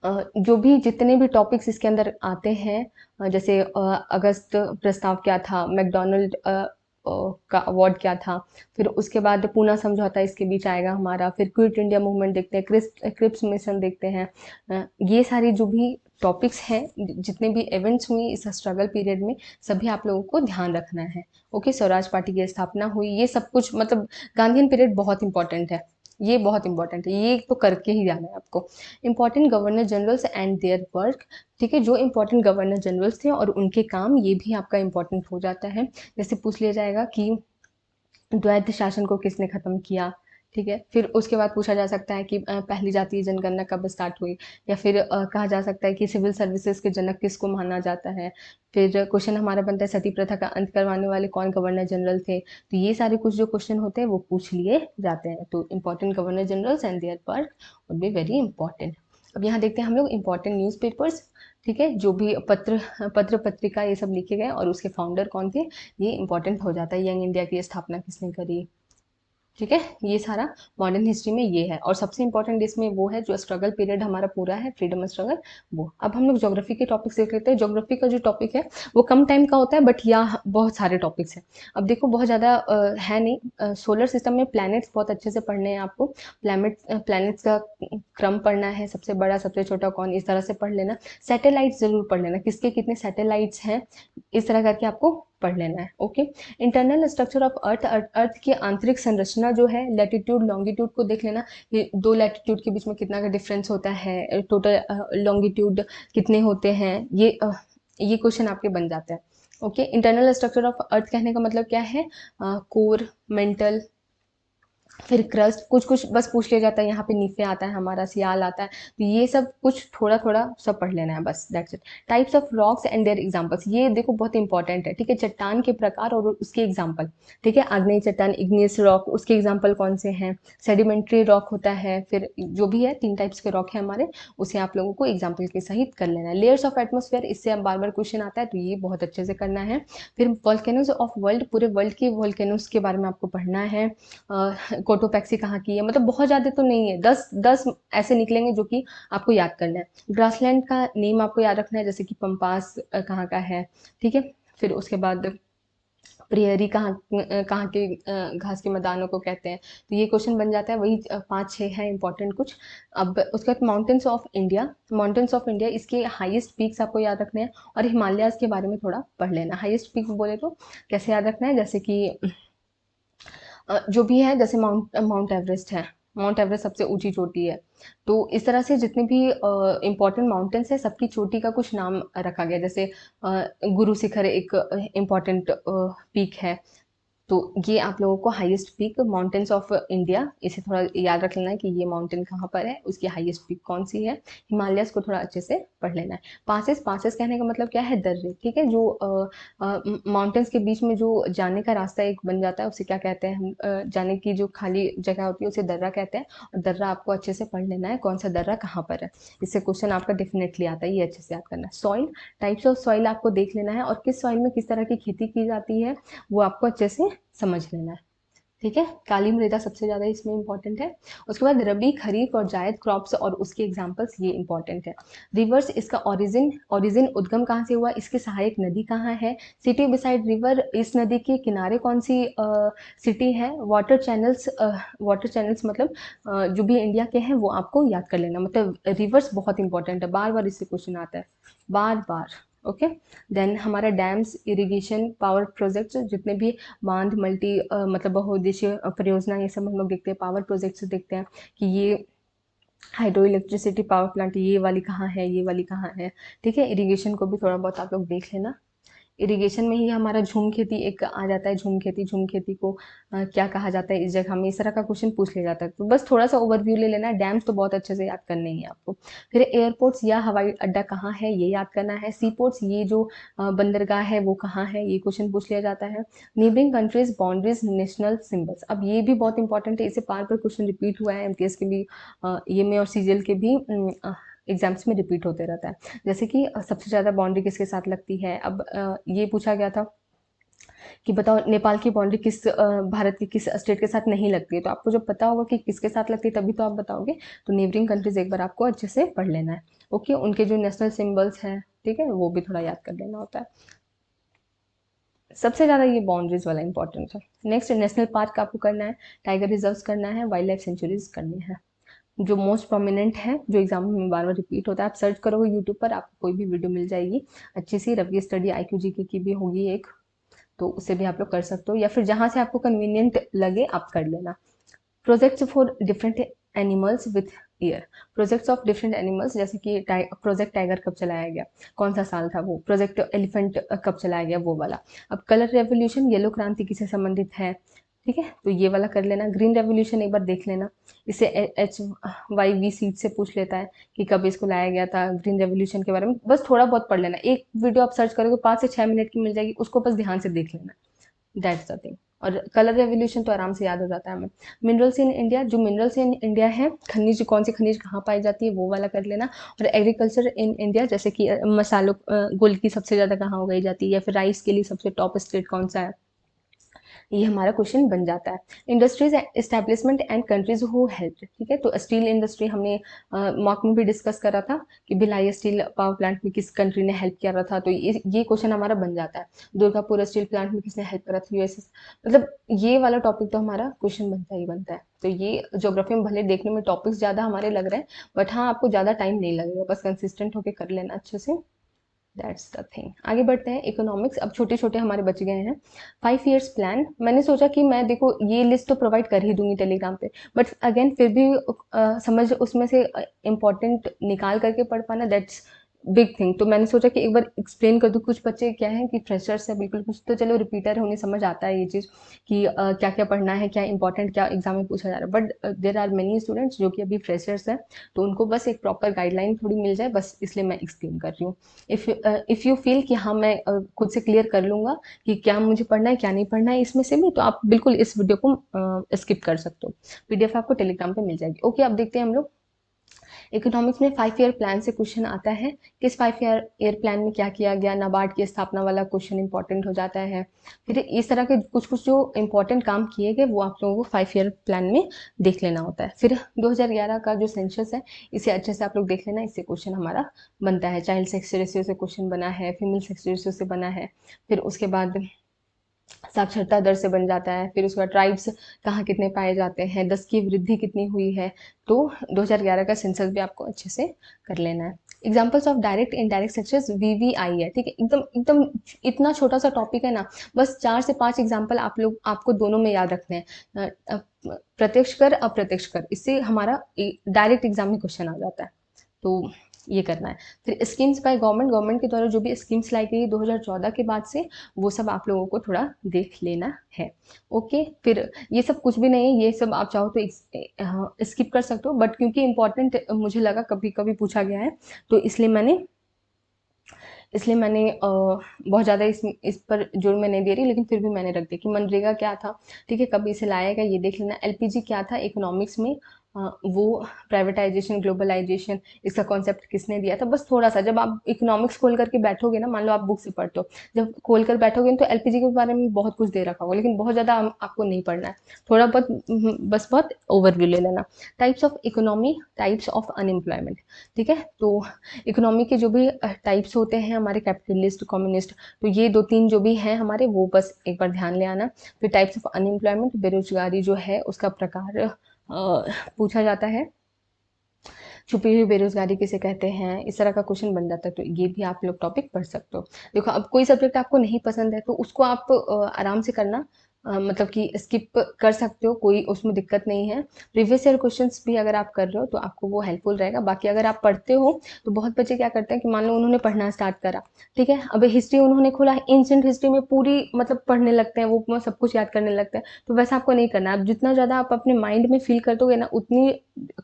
जो भी जितने भी टॉपिक्स इसके अंदर आते हैं, जैसे अगस्त प्रस्ताव क्या था, मैकडोनल्ड का अवार्ड क्या था, फिर उसके बाद पूना समझौता इसके बीच आएगा हमारा, फिर क्विट इंडिया मूवमेंट देखते हैं, क्रिप्स मिशन देखते हैं। ये सारी जो भी टॉपिक्स हैं, जितने भी इवेंट्स हुई इस स्ट्रगल पीरियड में, सभी आप लोगों को ध्यान रखना है। ओके, स्वराज पार्टी की स्थापना हुई, ये सब कुछ, मतलब गांधीयन पीरियड बहुत इंपॉर्टेंट है, ये बहुत इंपॉर्टेंट है, ये तो करके ही जाना है आपको। Important governor generals and their work, ठीक है। जो इंपॉर्टेंट गवर्नर जनरल्स थे और उनके काम, ये भी आपका इंपॉर्टेंट हो जाता है। जैसे पूछ लिया जाएगा कि द्वैध शासन को किसने खत्म किया, ठीक है। फिर उसके बाद पूछा जा सकता है कि पहली जातीय जनगणना कब स्टार्ट हुई, या फिर कहा जा सकता है कि सिविल सर्विसेज के जनक किसको माना जाता है। फिर क्वेश्चन हमारा बनता है, सती प्रथा का अंत करवाने वाले कौन गवर्नर जनरल थे। तो ये सारे कुछ जो क्वेश्चन होते हैं वो पूछ लिए जाते हैं। तो important governor generals and their work would be very important. अब यहाँ देखते हैं हम लोग इंपॉर्टेंट न्यूज़पेपर्स, ठीक है। जो भी पत्र पत्रिका ये सब लिखे गए और उसके फाउंडर कौन थे, ये इंपॉर्टेंट हो जाता है। यंग इंडिया की स्थापना किसने करी, ठीक है। ये सारा मॉडर्न हिस्ट्री में ये है। और सबसे इंपॉर्टेंट इसमें वो है जो स्ट्रगल पीरियड हमारा पूरा है, फ्रीडम स्ट्रगल, वो। अब हम लोग ज्योग्राफी के टॉपिक्स देख लेते हैं। ज्योग्राफी का जो टॉपिक है वो कम टाइम का होता है, बट यहाँ बहुत सारे टॉपिक्स हैं। अब देखो बहुत ज़्यादा है नहीं। सोलर सिस्टम में प्लैनेट्स बहुत अच्छे से पढ़ने हैं आपको। प्लैनेट्स का क्रम पढ़ना है, सबसे बड़ा सबसे छोटा कौन, इस तरह से पढ़ लेना। सैटेलाइट्स जरूर पढ़ लेना, किसके कितने सैटेलाइट्स हैं, इस तरह करके आपको पढ़ लेना है। Okay, internal structure of earth, earth की आंतरिक संरचना जो है, लैटिट्यूड लॉन्गिट्यूड को देख लेना। ये दो लैटिट्यूड के बीच में कितना का डिफरेंस होता है, टोटल लॉन्गिट्यूड कितने होते हैं, ये क्वेश्चन आपके बन जाते हैं। ओके, इंटरनल स्ट्रक्चर ऑफ अर्थ कहने का मतलब क्या है, कोर, मेंटल, फिर क्रस्ट, कुछ कुछ बस पूछ लिया जाता है। यहाँ पे नीफे आता है हमारा, सियाल आता है, तो ये सब कुछ थोड़ा थोड़ा सब पढ़ लेना है, बस that's it. Types of rocks and their examples, ये देखो बहुत इंपॉर्टेंट है, ठीक है। चट्टान के प्रकार और उसके एग्जांपल, ठीक है। आग्नेय चट्टान, इग्नियस रॉक, उसके एग्जांपल कौन से हैं। सेडिमेंट्री रॉक होता है, फिर जो भी है 3 टाइप्स के रॉक है हमारे, उसे आप लोगों को एग्जाम्पल के सहित कर लेना है। लेयर्स ऑफ एटमोस्फेयर, इससे अब बार बार क्वेश्चन आता है, तो ये बहुत अच्छे से करना है। फिर वॉल्केनोज ऑफ वर्ल्ड, पूरे वर्ल्ड के वॉल्केनोज के बारे में आपको पढ़ना है। कोटोपैक्सी कहाँ की है, मतलब बहुत ज़्यादा तो नहीं है, 10 ऐसे निकलेंगे जो कि आपको याद करना है। ग्रासलैंड का नेम आपको याद रखना है, जैसे कि पंपास कहाँ का है, ठीक है। फिर उसके बाद प्रियरी कहाँ के घास के मैदानों को कहते हैं, तो ये क्वेश्चन बन जाता है। वही 5-6 है इंपॉर्टेंट कुछ। अब उसके बाद mountains of India, mountains of India, इसके हाईएस्ट पीक्स आपको याद रखने हैं, और हिमालयाज के बारे में थोड़ा पढ़ लेना। हाईएस्ट पीक बोले तो कैसे याद रखना है, जैसे कि जो भी है, जैसे माउंट एवरेस्ट है, माउंट एवरेस्ट सबसे ऊंची चोटी है। तो इस तरह से जितने भी इम्पोर्टेंट माउंटेन्स है सबकी चोटी का कुछ नाम रखा गया। जैसे गुरु शिखर एक इम्पोर्टेंट पीक है। तो ये आप लोगों को highest peak mountains of India, इसे थोड़ा याद रख लेना है कि ये माउंटेन कहाँ पर है, उसकी हाईएस्ट पीक कौन सी है। हिमालयस को थोड़ा अच्छे से पढ़ लेना है। पासेस, पासेस कहने का मतलब क्या है, दर्रे, ठीक है। जो माउंटेन्स के बीच में जो जाने का रास्ता एक बन जाता है उसे क्या कहते हैं हम, जाने की जो खाली जगह होती है उसे दर्रा कहते हैं। और दर्रा आपको अच्छे से पढ़ लेना है, कौन सा दर्रा कहाँ पर है। इससे क्वेश्चन आपका डेफिनेटली आता है, ये अच्छे से याद करना है। सॉइल, टाइप्स ऑफ सॉइल आपको देख लेना है, और किस सॉइल में किस तरह की खेती की जाती है वो आपको अच्छे से समझ लेना है, ठीक है। काली मृदा सबसे ज़्यादा इसमें इंपॉर्टेंट है। उसके बाद रबी, खरीफ और जायद क्रॉप्स और उसके एग्जांपल्स, ये इंपॉर्टेंट है। रिवर्स, इसका ओरिजिन उद्गम कहाँ से हुआ, इसकी सहायक नदी कहाँ है। सिटी बिसाइड रिवर, इस नदी के किनारे कौन सी सिटी है। वाटर चैनल्स मतलब जो भी इंडिया के हैं वो आपको याद कर लेना। मतलब रिवर्स बहुत इंपॉर्टेंट है, बार बार इससे क्वेश्चन आता है, बार बार। ओके। देन हमारा डैम्स, इरिगेशन, पावर प्रोजेक्ट्स, जितने भी बांध, मतलब बहुउद्देशीय परियोजना, ये सब हम लोग देखते हैं। पावर प्रोजेक्ट्स देखते हैं कि ये हाइड्रो इलेक्ट्रिसिटी पावर प्लांट ये वाली कहाँ है, ये वाली कहाँ है, ठीक है। इरिगेशन को भी थोड़ा बहुत आप लोग देख लेना। इरिगेशन में ही हमारा झूम खेती एक आ जाता है। झूम खेती को क्या कहा जाता है इस जगह में, इस तरह का क्वेश्चन पूछ लिया जाता है। तो बस थोड़ा सा ओवरव्यू ले लेना है। डैम्स तो बहुत अच्छे से याद करने ही है आपको। फिर एयरपोर्ट्स या हवाई अड्डा कहाँ है ये याद करना है। सी पोर्ट्स, ये जो बंदरगाह है वो कहाँ है, ये क्वेश्चन पूछ लिया जाता है। Neighbouring countries, boundaries, national symbols, अब ये भी बहुत इंपॉर्टेंट है, इसे बार बार क्वेश्चन रिपीट हुआ है एमटीएस के भी, ये में और सीजीएल के भी एग्जाम्स में रिपीट होते रहता है। जैसे कि सबसे ज़्यादा बाउंड्री किसके साथ लगती है। अब ये पूछा गया था कि बताओ नेपाल की बाउंड्री भारत के किस स्टेट के साथ नहीं लगती है। तो आपको जब पता होगा कि किसके साथ लगती है तभी तो आप बताओगे। तो नेबरिंग कंट्रीज एक बार आपको अच्छे से पढ़ लेना है। ओके, उनके जो नेशनल सिंबल्स हैं, ठीक है, वो भी थोड़ा याद कर लेना होता है। सबसे ज़्यादा ये बाउंड्रीज वाला इंपॉर्टेंट है। नेक्स्ट, नेशनल पार्क आपको करना है, टाइगर रिजर्व करना है, वाइल्ड लाइफ सेंचुरीज करनी है। जो मोस्ट प्रोमिनेंट है, जो एग्जाम में बार बार रिपीट होता है, आप सर्च करोगे यूट्यूब पर आपको कोई भी वीडियो मिल जाएगी अच्छी सी। रवि स्टडी IQ GK की भी होगी एक, तो उससे भी आप लोग कर सकते हो, या फिर जहाँ से आपको कन्वीनियंट लगे आप कर लेना। Projects for different animals with year, projects of different animals, जैसे कि प्रोजेक्ट टाइगर कब चलाया गया, कौन सा साल था वो। प्रोजेक्ट एलिफेंट कब चलाया गया, वो वाला। अब कलर रेवोल्यूशन, येलो क्रांति किससे संबंधित है, ठीक है, तो ये वाला कर लेना। ग्रीन रेवोल्यूशन एक बार देख लेना, इसे HYV सीट से पूछ लेता है कि कब इसको लाया गया था। ग्रीन रेवोल्यूशन के बारे में बस थोड़ा बहुत पढ़ लेना, एक वीडियो आप सर्च करोगे 5 से 6 मिनट की मिल जाएगी, उसको बस ध्यान से देख लेना, दैट्स द थिंग। और कलर रेवोल्यूशन तो आराम से याद हो जाता है हमें। मिनरल्स इन इंडिया, जो मिनरल्स इन इंडिया है, खनिज, कौन सी खनिज कहाँ पाई जाती है, वो वाला कर लेना। और एग्रीकल्चर इन इंडिया, जैसे कि मसालों, गोल्ड की सबसे ज़्यादा कहाँ उगाई जाती है, या फिर राइस के लिए सबसे टॉप स्टेट कौन सा है, ये हमारा क्वेश्चन बन जाता है। Industries, establishment and countries who help, ठीक है। तो स्टील इंडस्ट्री हमने मॉक में भी डिस्कस करा था कि भिलाई स्टील पावर प्लांट में किस कंट्री ने हेल्प किया था, तो ये क्वेश्चन हमारा बन जाता है। दुर्गापुर स्टील प्लांट में किसने हेल्प करा था, यूएसएस। मतलब ये वाला टॉपिक तो हमारा क्वेश्चन बनता ही बनता है। तो ये ज्योग्राफी में भले देखने में टॉपिक्स ज़्यादा हमारे लग रहे हैं, बट हाँ आपको ज़्यादा टाइम नहीं लगेगा, बस कंसिस्टेंट होकर कर लेना अच्छे से। That's the thing. आगे बढ़ते हैं। इकोनॉमिक्स, अब छोटे छोटे हमारे बच गए हैं। 5 ईयर्स प्लान, मैंने सोचा कि मैं देखो ये लिस्ट तो प्रोवाइड कर ही दूंगी टेलीग्राम पे, बट अगेन फिर भी समझ उसमें से इम्पोर्टेंट निकाल करके पढ़ पाना, दैट्स बिग थिंग। तो मैंने सोचा कि एक बार एक्सप्लेन कर दूं। कुछ बच्चे क्या है कि फ्रेशर्स है बिल्कुल, कुछ तो चलो रिपीटर है, उन्हें समझ आता है ये चीज़ कि क्या क्या पढ़ना है, क्या इंपॉर्टेंट, क्या एग्जाम में पूछा जा रहा है। But there are many students जो कि अभी फ्रेशर्स हैं, तो उनको बस एक प्रॉपर गाइडलाइन थोड़ी मिल जाए, बस इसलिए मैं एक्सप्लेन कर रही हूँ। इफ़ यू फील कि हाँ मैं खुद से क्लियर कर लूँगा कि क्या मुझे पढ़ना है क्या नहीं पढ़ना है इसमें से भी, तो आप बिल्कुल इस वीडियो को स्किप कर सकते हो। PDF आपको टेलीग्राम पे मिल जाएगी। ओके, अब देखते हैं हम लोग। इकोनॉमिक्स में 5 ईयर प्लान से क्वेश्चन आता है। किस 5 ईयर प्लान में क्या किया गया, नाबार्ड की स्थापना वाला क्वेश्चन इंपॉर्टेंट हो जाता है। फिर इस तरह के कुछ कुछ जो इंपॉर्टेंट काम किए गए वो आप लोगों को 5 ईयर प्लान में देख लेना होता है। फिर 2011 का जो सेंसस है इसे अच्छे से आप लोग देख लेना, इससे क्वेश्चन हमारा बनता है। चाइल्ड सेक्स रेशियो से क्वेश्चन बना है, फीमेल सेक्स रेशियो से बना है। फिर उसके बाद साक्षरता दर से बन जाता है। फिर उसके बाद ट्राइब्स कहाँ कितने पाए जाते हैं, 10 की वृद्धि कितनी हुई है। तो 2011 का सेंसस भी आपको अच्छे से कर लेना है। Examples of direct indirect sectors VVI है, ठीक है। एकदम एकदम इतना छोटा सा टॉपिक है ना, बस 4 से 5 एग्जाम्पल आपको दोनों में याद रखने हैं। प्रत्यक्ष कर, अप्रत्यक्ष कर, इससे हमारा डायरेक्ट एग्जाम में क्वेश्चन आ जाता है, तो ये करना है। फिर स्कीम्स बाय गवर्नमेंट के द्वारा जो भी स्कीम्स लाई गई 2014 के बाद से, वो सब आप लोगों को थोड़ा देख लेना है। ओके, फिर ये सब कुछ भी नहीं है, ये सब आप चाहो तो स्किप कर सकते हो, बट क्योंकि इम्पोर्टेंट मुझे लगा कभी कभी पूछा गया है, तो इसलिए मैंने बहुत ज़्यादा इस पर जोर मैं नहीं दे रही, लेकिन फिर भी मैंने रख दिया कि मनरेगा क्या था, ठीक है, कभी इसे लाया गया ये देख लेना। एलपीजी क्या था इकोनॉमिक्स में, वो प्राइवेटाइजेशन, ग्लोबलाइजेशन, इसका कॉन्सेप्ट किसने दिया था, बस थोड़ा सा। जब आप इकोनॉमिक्स खोल करके बैठोगे ना, मान लो आप बुक से पढ़ते हो, जब खोल कर बैठोगे तो एलपीजी के बारे में बहुत कुछ दे रखा होगा, लेकिन बहुत ज़्यादा आपको नहीं पढ़ना है, थोड़ा बहुत बस बहुत ओवरव्यू ले लेना। Types of economy, types of unemployment, ठीक है। तो इकोनॉमी के जो भी टाइप्स होते हैं हमारे, कैपिटलिस्ट, कम्युनिस्ट, तो ये 2-3 जो भी हैं हमारे, वो बस एक बार ध्यान ले आना। फिर टाइप्स ऑफ अनएम्प्लॉयमेंट, बेरोजगारी जो है उसका प्रकार पूछा जाता है। छुपी हुई बेरोजगारी किसे कहते हैं, इस तरह का क्वेश्चन बन जाता है, तो ये भी आप लोग टॉपिक पढ़ सकते हो। देखो, अब कोई सब्जेक्ट आपको नहीं पसंद है तो उसको आप आराम से करना, मतलब कि स्किप कर सकते हो, कोई उसमें दिक्कत नहीं है। प्रीवियस ईयर क्वेश्चंस भी अगर आप कर रहे हो तो आपको वो हेल्पफुल रहेगा। बाकी अगर आप पढ़ते हो तो बहुत बच्चे क्या करते हैं कि मान लो उन्होंने पढ़ना स्टार्ट करा, ठीक है, अब हिस्ट्री उन्होंने खोला, एंशिएंट हिस्ट्री में पूरी मतलब पढ़ने लगते हैं, वो सब कुछ याद करने लगते हैं, तो वैसा आपको नहीं करना है। अब जितना ज़्यादा आप अपने माइंड में फील कर दोगे ना, उतनी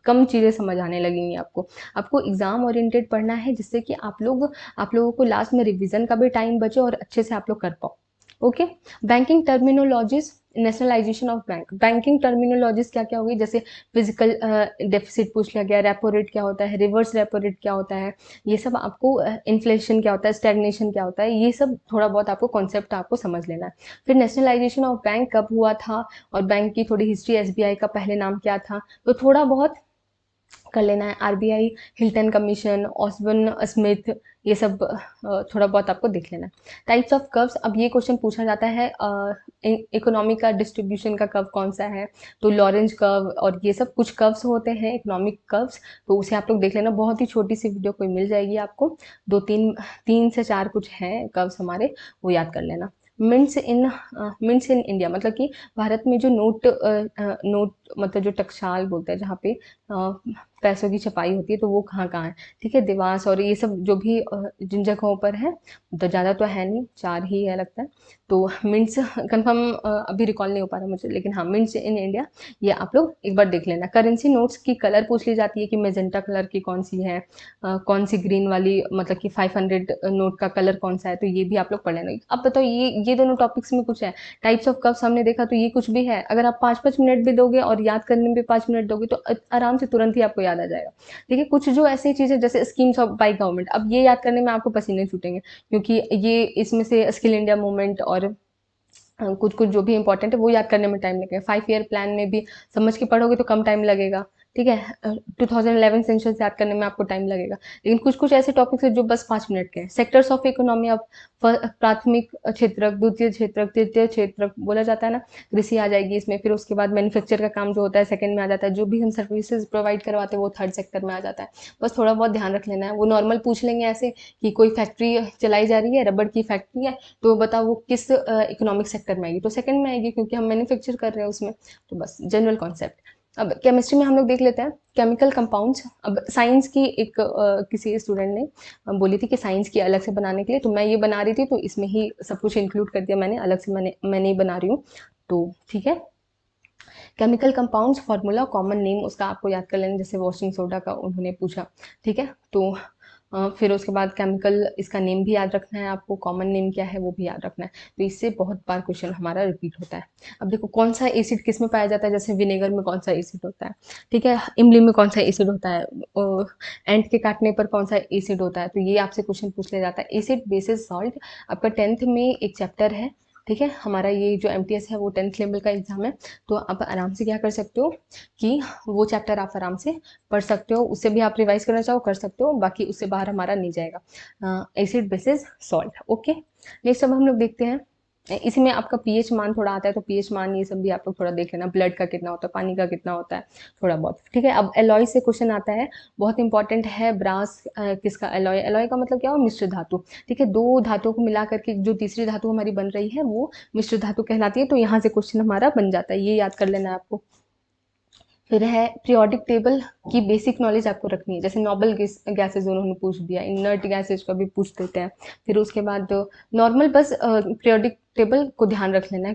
कम चीज़ें समझ आने लगेंगी आपको एग्जाम ओरिएंटेड पढ़ना है, जिससे कि आप लोगों को लास्ट में रिवीजन का भी टाइम बचे और अच्छे से आप लोग कर पाओ। Okay, banking terminologies, nationalisation of banking terminologies क्या क्या होगी, जैसे फिजिकल डेफिसिट पूछ लिया गया, रेपो रेट क्या होता है, रिवर्स रेपो रेट क्या होता है, ये सब आपको, इन्फ्लेशन क्या होता है, स्टैग्नेशन क्या होता है, ये सब थोड़ा बहुत आपको कॉन्सेप्ट आपको समझ लेना है। फिर नेशनलाइजेशन ऑफ बैंक कब हुआ था, और बैंक की थोड़ी हिस्ट्री, एसबीआई का पहले नाम क्या था, तो थोड़ा बहुत कर लेना है। आरबीआई, हिल्टन कमीशन, ऑस्बर्न स्मिथ, ये सब थोड़ा बहुत आपको देख लेना है। टाइप्स ऑफ कर्व्स, अब ये क्वेश्चन पूछा जाता है इकोनॉमी का डिस्ट्रीब्यूशन का कर्व कौन सा है, तो लॉरेंज कर्व और ये सब कुछ कर्व्स होते हैं, इकोनॉमिक कर्व्स, तो उसे आप लोग देख लेना। बहुत ही छोटी सी वीडियो कोई मिल जाएगी आपको, 2-3 से 4 कुछ हैं कर्व्स हमारे, वो याद कर लेना। मिंट्स इन इंडिया, मतलब कि भारत में जो नोट मतलब जो टकसाल बोलते हैं, जहाँ पे पैसों की छपाई होती है, तो वो कहाँ कहाँ है, ठीक है, देवास और ये सब जो भी जिन जगहों पर है, तो ज़्यादा तो है नहीं, 4 ही है लगता है। तो मिंट्स कंफर्म अभी रिकॉल नहीं हो पा रहा मुझे, लेकिन हाँ, मिंट्स इन इंडिया, ये आप लोग एक बार देख लेना। करेंसी नोट्स की कलर पूछ ली जाती है कि मेजेंटा कलर की कौन सी है, कौन सी ग्रीन वाली, मतलब कि 500 नोट का कलर कौन सा है, तो ये भी आप लोग पढ़ लेना। अब बताओ, ये दोनों टॉपिक्स में कुछ है। टाइप्स ऑफ कर्व्स हमने देखा, तो ये कुछ भी है, अगर आप 5-5 मिनट भी दोगे और याद करने में भी 5 मिनट दोगे, तो आराम से तुरंत ही आपको याद आ जाएगा, ठीक है। कुछ जो ऐसी चीज़ें जैसे स्कीम्स ऑफ बाय गवर्नमेंट, अब ये याद करने में आपको पसीने छूटेंगे, क्योंकि ये इसमें से स्किल इंडिया मूवमेंट और कुछ कुछ जो भी इंपॉर्टेंट है वो याद करने में टाइम लगेगा। 5 ईयर प्लान में भी समझ के पढ़ोगे तो कम टाइम लगेगा, ठीक है। 2011 सेंसस याद करने में आपको टाइम लगेगा, लेकिन कुछ कुछ ऐसे टॉपिक्स है जो बस 5 मिनट के हैं। सेक्टर्स ऑफ इकोनॉमी, अब प्राथमिक क्षेत्रक, द्वितीय क्षेत्रक, तृतीय क्षेत्रक बोला जाता है ना, कृषि आ जाएगी इसमें। फिर उसके बाद मैन्युफैक्चर का काम जो होता है सेकंड में आ जाता है, जो भी हम सर्विसेज प्रोवाइड करवाते हैं वो थर्ड सेक्टर में आ जाता है। बस थोड़ा बहुत ध्यान रख लेना है। वो नॉर्मल पूछ लेंगे ऐसे कि कोई फैक्ट्री चलाई जा रही है, रबड़ की फैक्ट्री है, तो बताओ वो किस इकोनॉमिक सेक्टर में आएगी, तो सेकंड में आएगी, क्योंकि हम मैन्युफैक्चर कर रहे हैं उसमें। तो बस जनरल कॉन्सेप्ट। अब केमिस्ट्री में हम लोग देख लेते हैं केमिकल कंपाउंड्स। अब साइंस की एक किसी स्टूडेंट ने बोली थी कि साइंस की अलग से बनाने के लिए, तो मैं ये बना रही थी, तो इसमें ही सब कुछ इंक्लूड कर दिया मैंने, अलग से मैं नहीं बना रही हूँ, तो ठीक है। Chemical compounds formula, common name उसका आपको याद कर लेना, जैसे वॉशिंग सोडा का उन्होंने पूछा, ठीक है। तो फिर उसके बाद केमिकल, इसका नेम भी याद रखना है आपको, कॉमन नेम क्या है वो भी याद रखना है। तो इससे बहुत बार क्वेश्चन हमारा रिपीट होता है। अब देखो, कौन सा एसिड किस में पाया जाता है, जैसे विनेगर में कौन सा एसिड होता है, ठीक है, इमली में कौन सा एसिड होता है, एंट के काटने पर कौन सा एसिड होता है, तो ये आपसे क्वेश्चन पूछ लिया जाता है। एसिड, बेसिस, सॉल्ट, आपका 10th में एक चैप्टर है, ठीक है। हमारा ये जो MTS है वो 10th लेवल का एग्जाम है, तो आप आराम से क्या कर सकते हो कि वो चैप्टर आप आराम से पढ़ सकते हो, उससे भी आप रिवाइज करना चाहो कर सकते हो, बाकी उससे बाहर हमारा नहीं जाएगा। Acid, basis, salt, okay. Next अब हम लोग देखते हैं इसी में आपका पीएच मान थोड़ा आता है, तो पीएच मान ये सब भी आप लोग थोड़ा देख लेना, ब्लड का कितना होता है, पानी का कितना होता है, थोड़ा बहुत, ठीक है। अब एलॉय से क्वेश्चन आता है, बहुत इंपॉर्टेंट है, ब्रास किसका एलॉय, एलॉय का मतलब क्या हुआ, मिश्र धातु, ठीक है। दो धातुओं को मिला करके जो तीसरी धातु हमारी बन रही है वो मिश्र धातु कहलाती है, तो यहाँ से क्वेश्चन हमारा बन जाता है, ये याद कर लेना है आपको। फिर है पीरियोडिक टेबल की बेसिक नॉलेज आपको रखनी है, जैसे नोबल गैसेज उन्होंने पूछ दिया, इनर्ट गैसेज का भी पूछ देते हैं। फिर उसके बाद नॉर्मल बस पीरियोडिक टेबल को ध्यान रख लेना है,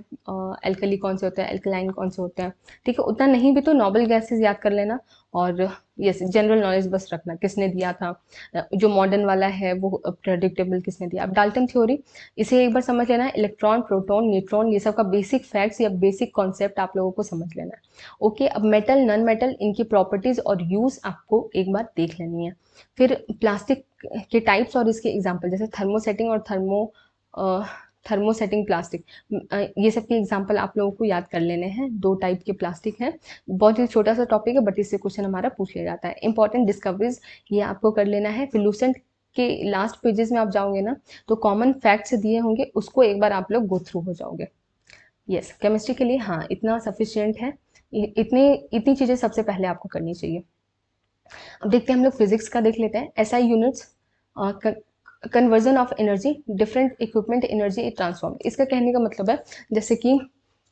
एल्कली कौन से होते हैं, एल्कलाइन कौन से होते हैं, ठीक है। उतना नहीं भी तो नोबल गैसेज याद कर लेना, और यस जनरल नॉलेज बस रखना, किसने दिया था, जो मॉडर्न वाला है वो पीरियोडिक टेबल किसने दिया। अब डाल्टन थ्योरी, इसे एक बार समझ लेना है, इलेक्ट्रॉन प्रोटॉन न्यूट्रॉन ये सब का बेसिक फैक्ट्स या बेसिक कॉन्सेप्ट आप लोगों को समझ लेना है। ओके, अब मेटल नॉन मेटल इनकी प्रॉपर्टीज और यूज आपको एक बार देख लेनी है। फिर प्लास्टिक के टाइप्स और इसके एग्जांपल, जैसे थर्मोसेटिंग और थर्मोसेटिंग प्लास्टिक, ये सब के एग्जांपल आप लोगों को याद कर लेने हैं। दो टाइप के प्लास्टिक हैं, बहुत ही छोटा सा टॉपिक है बट इससे क्वेश्चन हमारा पूछ लिया जाता है। इंपॉर्टेंट डिस्कवरीज ये आपको कर लेना है। फिर लूसेंट के लास्ट पेजेस में आप जाओगे ना, तो कॉमन फैक्ट्स दिए होंगे, उसको एक बार आप लोग गो थ्रू हो जाओगे। यस, केमिस्ट्री के लिए हाँ इतना सफिशियंट है, इतनी चीज़ें सबसे पहले आपको करनी चाहिए। अब देखते हैं हम लोग फिजिक्स का देख लेते हैं। SI units, conversion of energy, different equipment energy transform, इसका कहने का मतलब है जैसे कि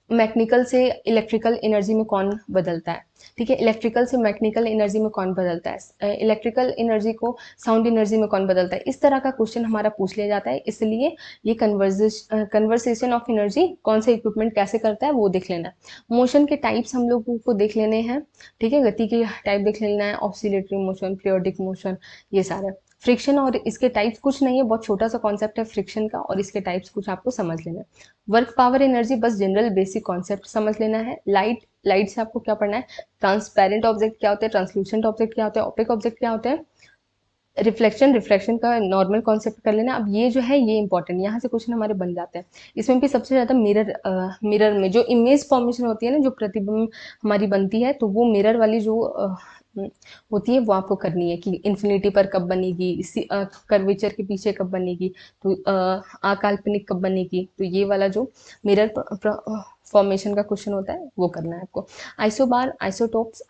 मैकेनिकल से इलेक्ट्रिकल एनर्जी में कौन बदलता है, ठीक है, इलेक्ट्रिकल से मैकेनिकल एनर्जी में कौन बदलता है, इलेक्ट्रिकल एनर्जी को साउंड एनर्जी में कौन बदलता है, इस तरह का क्वेश्चन हमारा पूछ लिया जाता है। इसलिए ये कन्वर्सेशन ऑफ एनर्जी कौन से इक्विपमेंट कैसे करता है वो देख लेना है। मोशन के टाइप्स हम लोगों को देख लेने हैं, ठीक है, गति के टाइप देख लेना है, ऑसिलेटरी मोशन, पीरियोडिक मोशन, ये सारे। फ्रिक्शन और इसके टाइप्स कुछ नहीं है, बहुत छोटा सा कॉन्सेप्ट है फ्रिक्शन का, और इसके टाइप्स कुछ आपको समझ लेना है। वर्क पावर एनर्जी बस जनरल बेसिक कॉन्सेप्ट समझ लेना है। लाइट से आपको क्या पढ़ना है, ट्रांसपेरेंट ऑब्जेक्ट क्या होते हैं, ट्रांसल्यूसेंट ऑब्जेक्ट क्या होते हैं, ओपेक ऑब्जेक्ट क्या होते हैं, रिफ्लेक्शन का नॉर्मल कॉन्सेप्ट कर लेना। अब ये जो है ये इंपॉर्टेंट, यहाँ से क्वेश्चन हमारे बन जाते हैं। इसमें भी सबसे ज़्यादा मिरर में जो इमेज फॉर्मेशन होती है ना, जो प्रतिबिंब हमारी बनती है, तो वो मिरर वाली जो होती है वो आपको करनी है, कि इन्फिनिटी पर कब बनेगी, इसी कर्वेचर के पीछे कब बनेगी, तो अकाल्पनिक कब बनेगी, तो ये वाला जो मिरर फॉर्मेशन का क्वेश्चन होता है वो करना है आपको। आइसोबार, आइसोटोप्स,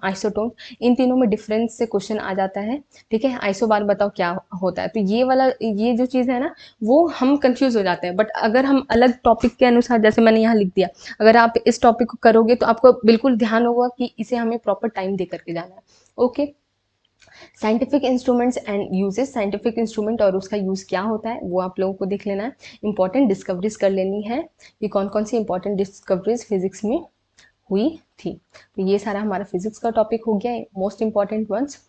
आइसोटोन, इन तीनों में डिफरेंस से क्वेश्चन आ जाता है, ठीक है। आइसोबार बताओ क्या होता है, तो ये वाला ये जो चीज़ है ना वो हम कंफ्यूज हो जाते हैं, बट अगर हम अलग टॉपिक के अनुसार, जैसे मैंने यहाँ लिख दिया, अगर आप इस टॉपिक को करोगे तो आपको बिल्कुल ध्यान होगा कि इसे हमें प्रॉपर टाइम दे करके जाना है। Okay, scientific instruments and uses, scientific instrument और उसका यूज क्या होता है वो आप लोगों को देख लेना है। इंपॉर्टेंट डिस्कवरीज कर लेनी है कि कौन कौन सी इंपॉर्टेंट डिस्कवरीज फिजिक्स में हुई थी। तो ये सारा हमारा फिजिक्स का टॉपिक हो गया है, मोस्ट इंपॉर्टेंट वंस।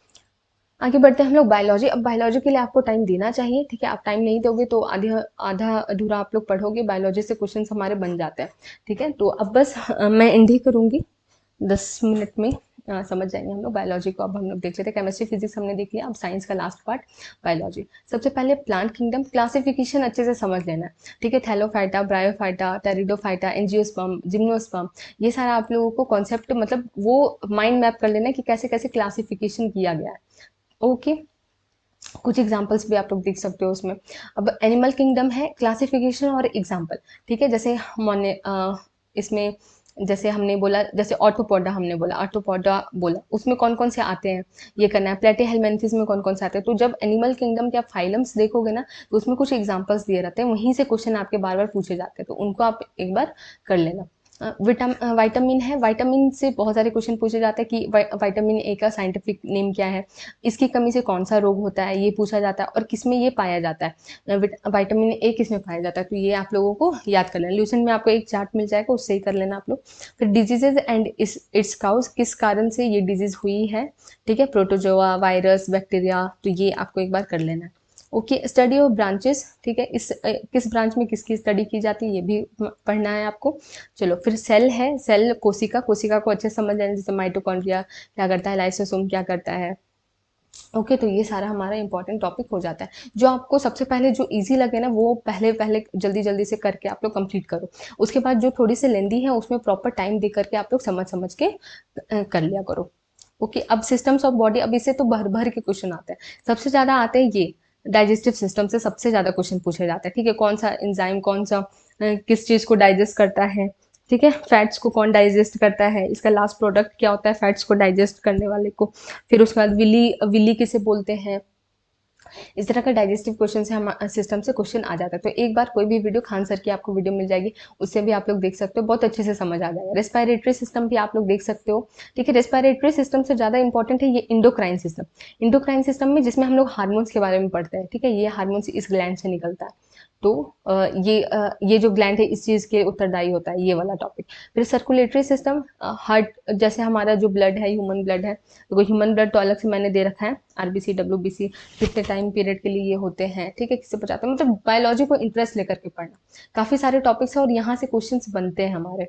आगे बढ़ते हैं हम लोग बायोलॉजी। अब बायोलॉजी के लिए आपको टाइम देना चाहिए, ठीक है, आप टाइम नहीं दोगे तो आधा आधा अधूरा आप लोग पढ़ोगे, बायोलॉजी से क्वेश्चन हमारे बन जाते हैं, ठीक है। तो अब बस मैं एंड ही करूंगी, 10 मिनट में समझ जाएंगे हम लोग बायोलॉजी को। अब हम लोग देख लेते हैं, केमिस्ट्री फिजिक्स हमने देख लिया, अब साइंस का लास्ट पार्ट बायोलॉजी। सबसे पहले प्लांट किंगडम, क्लासिफिकेशन अच्छे से समझ लेना है, ठीक है। Thallophyta, bryophyta, pteridophyta, angiosperm, gymnosperm, ये सारा आप लोगों को कॉन्सेप्ट मतलब वो माइंड मैप कर लेना है कि कैसे कैसे क्लासिफिकेशन किया गया है। ओके, कुछ एग्जांपल्स भी आप लोग देख सकते हो उसमें। अब एनिमल किंगडम है, क्लासिफिकेशन और एग्जांपल, ठीक है। जैसे हमने इसमें जैसे हमने बोला, जैसे ऑर्थोपोडा बोला, उसमें कौन कौन से आते हैं ये करना है। प्लेटीहेल्मिन्थेस में कौन कौन से आते हैं, तो जब एनिमल किंगडम के आप फाइलम्स देखोगे ना तो उसमें कुछ एग्जांपल्स दिए रहते हैं, वहीं से क्वेश्चन आपके बार बार पूछे जाते हैं, तो उनको आप एक बार कर लेना। विटामिन है, विटामिन से बहुत सारे क्वेश्चन पूछे जाते हैं कि विटामिन ए का साइंटिफिक नेम क्या है, इसकी कमी से कौन सा रोग होता है ये पूछा जाता है, और किसमें ये पाया जाता है, विटामिन ए किसमें पाया जाता है, तो ये आप लोगों को याद कर लेना। ल्यूसेंट में आपको एक चार्ट मिल जाएगा, उससे ही कर लेना आप लोग। फिर डिजीजेज एंड इट्स काउज, किस कारण से ये डिजीज हुई है, ठीक है, प्रोटोजोआ, वायरस, बैक्टीरिया, तो ये आपको एक बार कर लेना है। ओके, स्टडी ऑफ ब्रांचेस, ठीक है, इस किस ब्रांच में किसकी स्टडी की जाती है ये भी पढ़ना है आपको। चलो, फिर सेल है, सेल कोशिका, कोशिका को अच्छे समझ लेना, जैसे माइटोकॉन्ड्रिया क्या करता है, लाइसोसोम क्या करता है। ओके, तो ये सारा हमारा इंपॉर्टेंट टॉपिक हो जाता है। जो आपको सबसे पहले जो इजी लगे ना वो पहले पहले जल्दी जल्दी से करके आप लोग कंप्लीट करो। उसके बाद जो थोड़ी सी लेंदी है उसमें प्रॉपर टाइम दे करके आप लोग समझ समझ के कर लिया करो। ओके, अब सिस्टम्स ऑफ बॉडी, अब इससे तो भर भर के क्वेश्चन आते हैं, सबसे ज़्यादा आते हैं ये डाइजेस्टिव सिस्टम से सबसे ज़्यादा क्वेश्चन पूछे जाते हैं, ठीक है। कौन सा एंजाइम, कौन सा किस चीज़ को डाइजेस्ट करता है, ठीक है। फैट्स को कौन डाइजेस्ट करता है, इसका लास्ट प्रोडक्ट क्या होता है फैट्स को डाइजेस्ट करने वाले को। फिर उसके बाद विली विली किसे बोलते हैं। इस तरह का डाइजेस्टिव क्वेश्चन से हम सिस्टम से क्वेश्चन आ जाता है। तो एक बार कोई भी वीडियो, खान सर की आपको वीडियो मिल जाएगी, उससे भी आप लोग देख सकते हो, बहुत अच्छे से समझ आ जाएगा। रेस्पिरेटरी सिस्टम भी आप लोग देख सकते हो, ठीक है। रेस्पिरेटरी सिस्टम से ज़्यादा इंपॉर्टेंट है ये इंडोक्राइन सिस्टम। इंडोक्राइन सिस्टम में जिसमें हम लोग हार्मोन्स के बारे में पढ़ते हैं, ठीक है। ये हार्मोन्स इस ग्लैंड से निकलता है। तो ये जो ग्लैंड है इस चीज़ के उत्तरदायी होता है, ये वाला टॉपिक। फिर सर्कुलेटरी सिस्टम, हार्ट, जैसे हमारा जो ब्लड है, ह्यूमन ब्लड है, तो ह्यूमन ब्लड तो अलग से मैंने दे रखा है, आरबीसी, डब्ल्यूबीसी, कितने टाइम पीरियड के लिए ये होते हैं, ठीक है, किससे बचाते हैं, मतलब बायोलॉजी को इंटरेस्ट लेकर के पढ़ना। काफ़ी सारे टॉपिक्स हैं और यहाँ से क्वेश्चंस बनते हैं हमारे।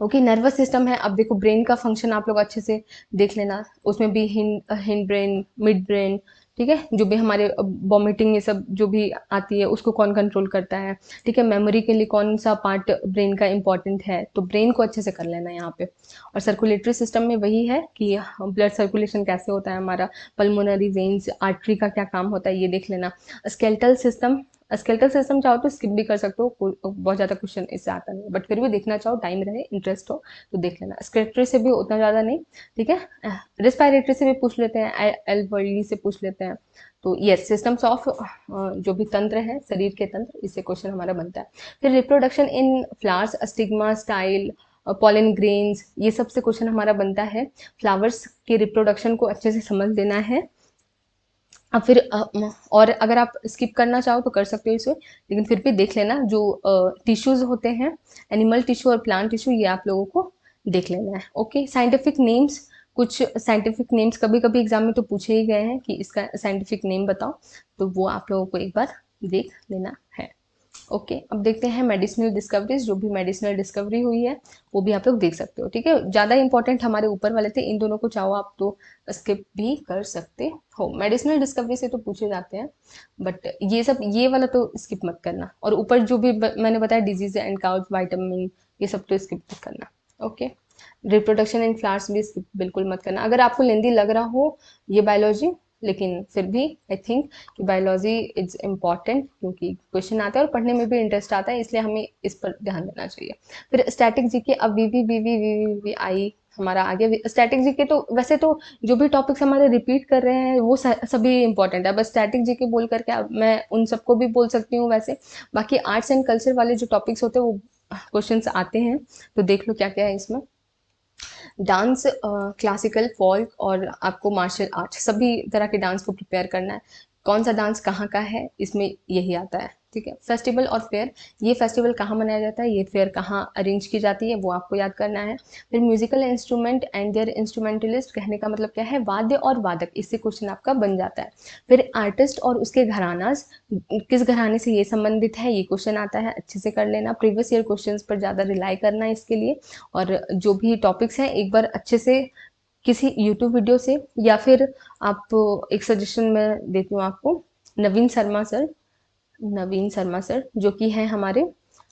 ओके, नर्वस सिस्टम है। अब देखो ब्रेन का फंक्शन आप लोग अच्छे से देख लेना, उसमें भी हिंड ब्रेन, मिड ब्रेन, ठीक है, जो भी हमारे वॉमिटिंग ये सब जो भी आती है उसको कौन कंट्रोल करता है, ठीक है। मेमोरी के लिए कौन सा पार्ट ब्रेन का इंपॉर्टेंट है, तो ब्रेन को अच्छे से कर लेना यहाँ पे। और सर्कुलेटरी सिस्टम में वही है कि ब्लड सर्कुलेशन कैसे होता है हमारा, पल्मोनरी वेन्स, आर्टरी का क्या काम होता है, ये देख लेना। स्केलेटल सिस्टम चाहो तो स्किप भी कर सकते हो, बहुत ज़्यादा क्वेश्चन इससे आता नहीं, बट फिर भी देखना चाहो, टाइम रहे, इंटरेस्ट हो तो देख लेना। स्केलेटरी से भी उतना ज़्यादा नहीं, ठीक है। रेस्पिरेटरी से भी पूछ लेते हैं, एल्वर्डी से पूछ लेते हैं। तो यस, सिस्टम्स ऑफ जो भी तंत्र है, शरीर के तंत्र, इससे क्वेश्चन हमारा बनता है। फिर reproduction in flowers, stigma, style, pollen grains, ये सब से क्वेश्चन हमारा बनता है। फ्लावर्स के रिप्रोडक्शन को अच्छे से समझ लेना है। अब फिर और अगर आप स्किप करना चाहो तो कर सकते हो इसे, लेकिन फिर भी देख लेना, जो टिश्यूज होते हैं, एनिमल टिश्यू और प्लांट टिश्यू, ये आप लोगों को देख लेना है। ओके, साइंटिफिक नेम्स, कुछ साइंटिफिक नेम्स कभी कभी एग्जाम में तो पूछे ही गए हैं कि इसका साइंटिफिक नेम बताओ, तो वो आप लोगों को एक बार देख लेना है। ओके, अब देखते हैं मेडिसिनल डिस्कवरीज, जो भी मेडिसिनल डिस्कवरी हुई है वो भी आप लोग देख सकते हो, ठीक है। ज़्यादा इंपॉर्टेंट हमारे ऊपर वाले थे, इन दोनों को चाहो आप तो स्किप भी कर सकते हो। मेडिसिनल डिस्कवरी से तो पूछे जाते हैं, बट ये सब, ये वाला तो स्किप मत करना। और ऊपर जो भी मैंने बताया, डिजीज एंड काउज, वाइटामिन, ये सब तो स्किप मत करना। ओके, रिप्रोडक्शन इन फ्लावर्स भी स्किप बिल्कुल मत करना। अगर आपको लेंदी लग रहा हो ये बायोलॉजी, लेकिन फिर भी आई थिंक कि बायोलॉजी इज इम्पॉर्टेंट, क्योंकि क्वेश्चन आता है और पढ़ने में भी इंटरेस्ट आता है, इसलिए हमें इस पर ध्यान देना चाहिए। फिर स्टैटिक जीके, अब वी आई हमारा आ गया। स्टैटिक जीके तो वैसे तो जो भी टॉपिक्स हमारे रिपीट कर रहे हैं वो सभी इंपॉर्टेंट है, बस स्टैटिक जीके बोल करके अब मैं उन सबको भी बोल सकती हूँ। वैसे बाकी आर्ट्स एंड कल्चर वाले जो टॉपिक्स होते हैं वो क्वेश्चंस आते हैं, तो देख लो क्या क्या है इसमें। डांस, क्लासिकल, फोल्क और आपको मार्शल आर्ट, सभी तरह के डांस को प्रिपेयर करना है। कौन सा डांस कहाँ का है, इसमें यही आता है, ठीक है। फेस्टिवल और फेयर, ये फेस्टिवल कहाँ मनाया जाता है, ये फेयर कहाँ अरेंज की जाती है, वो आपको याद करना है। फिर musical instrument and their instrumentalist, कहने का मतलब क्या है, वाद्य और वादक, इससे क्वेश्चन आपका बन जाता है। फिर आर्टिस्ट और उसके घराना, किस घराने से ये संबंधित है, ये क्वेश्चन आता है, अच्छे से कर लेना। प्रीवियस ईयर क्वेश्चन पर ज़्यादा रिलाई करना है इसके लिए। और जो भी टॉपिक्स हैं एक बार अच्छे से किसी यूट्यूब वीडियो से, या फिर आप, एक सजेशन मैं देती हूँ आपको, नवीन शर्मा सर, जो कि हैं हमारे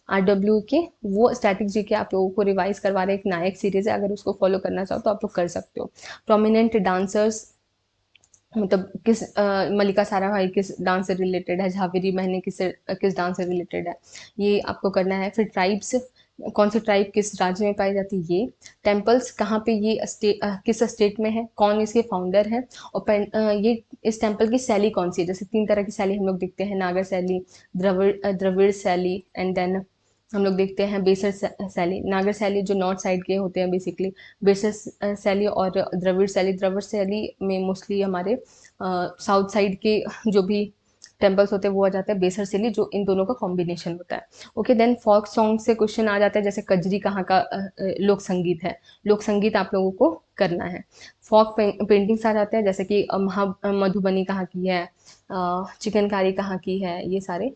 RW के, वो स्टैटिक जी के आप लोगों को रिवाइज करवा रहे हैं। एक नायक सीरीज है, अगर उसको फॉलो करना चाहो तो आप लोग कर सकते हो। प्रोमिनेंट डांसर्स, मतलब किस मल्लिका साराभाई किस डांस से रिलेटेड है, झावेरी महने किस डांस से रिलेटेड है, ये आपको करना है। फिर ट्राइब्स, कौन सी ट्राइब किस राज्य में पाई जाती है, ये टेम्पल्स कहाँ पे, ये किस स्टेट में है, कौन इसके फाउंडर है, और ये इस टेम्पल की शैली कौन सी है। जैसे 3 तरह की शैली हम लोग देखते हैं, नागर शैली, द्रविड़ शैली, एंड देन हम लोग देखते हैं बेसर शैली। नागर शैली जो नॉर्थ साइड के होते हैं बेसिकली, बेसर शैली और द्रविड़ शैली में मोस्टली हमारे साउथ साइड के जो भी टेम्पल्स होते हैं वो आ जाते हैं। बेसर शैली जो इन दोनों का कॉम्बिनेशन होता है। ओके, देन फोक सॉन्ग से क्वेश्चन आ जाता है, जैसे कजरी कहाँ का लोक संगीत है, लोक संगीत आप लोगों को करना है। फोक पेंटिंग्स आ जाते हैं, जैसे कि मधुबनी कहाँ की है, चिकनकारी कहाँ की है, ये सारे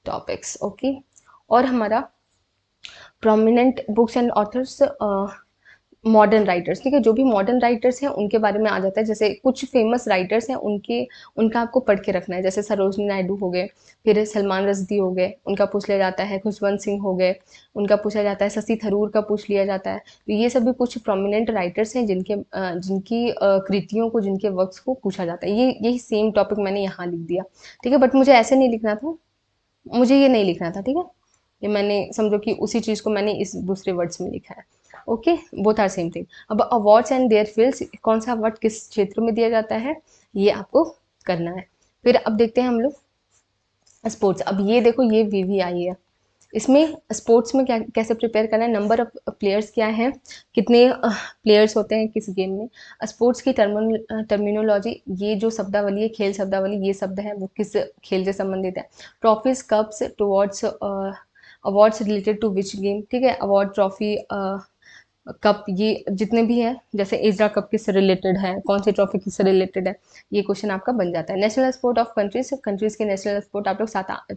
टॉपिक्स। ओके, और हमारा prominent books and authors, modern writers, ठीक है, जो भी मॉडर्न राइटर्स हैं उनके बारे में आ जाता है। जैसे कुछ फेमस राइटर्स हैं उनका आपको पढ़ के रखना है, जैसे सरोजनी नायडू हो गए, फिर सलमान रश्दी हो गए, उनका पूछ लिया जाता है। खुशवंत सिंह हो गए, उनका पूछा जाता है। शशि थरूर का पूछ लिया जाता है। तो ये सभी कुछ प्रोमिनेंट राइटर्स हैं जिनकी कृतियों को, जिनके वर्क्स को पूछा जाता है। यही सेम टॉपिक मैंने यहाँ लिख दिया, ठीक है, बट मुझे ऐसे नहीं लिखना था, मुझे ये नहीं लिखना था, ठीक है। ये मैंने समझो कि उसी चीज़ को मैंने इस दूसरे वर्ड्स में लिखा है। Okay, both are same thing. अब अवार्ड्स एंड देयर फील्ड्स, कौन सा अवार्ड किस क्षेत्र में दिया जाता है, ये आपको करना है। फिर अब देखते हैं हम लोग स्पोर्ट्स। अब ये देखो, ये वीवीआई है, इसमें स्पोर्ट्स में क्या कैसे प्रिपेयर करना है, नंबर ऑफ प्लेयर्स क्या है, कितने प्लेयर्स होते हैं किस गेम में, स्पोर्ट्स की टर्मिनोलॉजी, ये जो शब्दावली है, खेल शब्दावली, ये शब्द है वो किस खेल से संबंधित है, trophies cups towards awards related to which game, ठीक है, अवार्ड ट्रॉफी कप, ये जितने भी हैं, जैसे एजरा कप किससे रिलेटेड है, कौन सी ट्रॉफी किससे रिलेटेड है, ये क्वेश्चन आपका बन जाता है। National sport of countries, countries के नेशनल स्पोर्ट आप लोग 7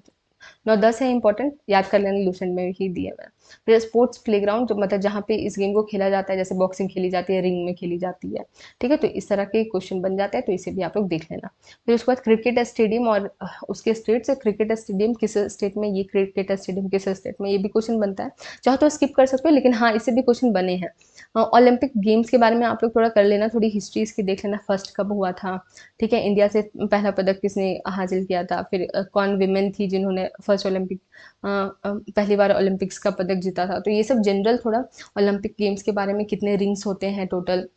9 10 है इंपॉर्टेंट, याद कर लेना, लूसेंट में ही दिए हुए हैं। फिर स्पोर्ट्स प्लेग्राउंड, जो मतलब जहाँ पे इस गेम को खेला जाता है, जैसे बॉक्सिंग खेली जाती है, रिंग में खेली जाती है, ठीक है, तो इस तरह के क्वेश्चन बन जाते हैं, तो इसे भी आप लोग देख लेना। फिर उसके बाद क्रिकेट स्टेडियम और उसके स्टेट्स, क्रिकेट स्टेडियम किस स्टेट में, ये क्रिकेट स्टेडियम किस स्टेट में, ये भी क्वेश्चन बनता है। चाहो तो स्किप कर सकते हो, लेकिन हाँ, इससे भी क्वेश्चन बने हैं। ओलंपिक गेम्स के बारे में आप लोग थोड़ा कर लेना, थोड़ी हिस्ट्री इसकी देख लेना, फर्स्ट कब हुआ था, ठीक है, इंडिया से पहला पदक किसने हासिल किया था, फिर कौन विमेन थी जिन्होंने फर्स्ट ओलंपिक पहली बार ओलंपिक्स का पदक जीता था, तो ये सब जनरल थोड़ा ओलंपिक गेम्स के बारे में, कितने रिंग्स होते हैं टोटल,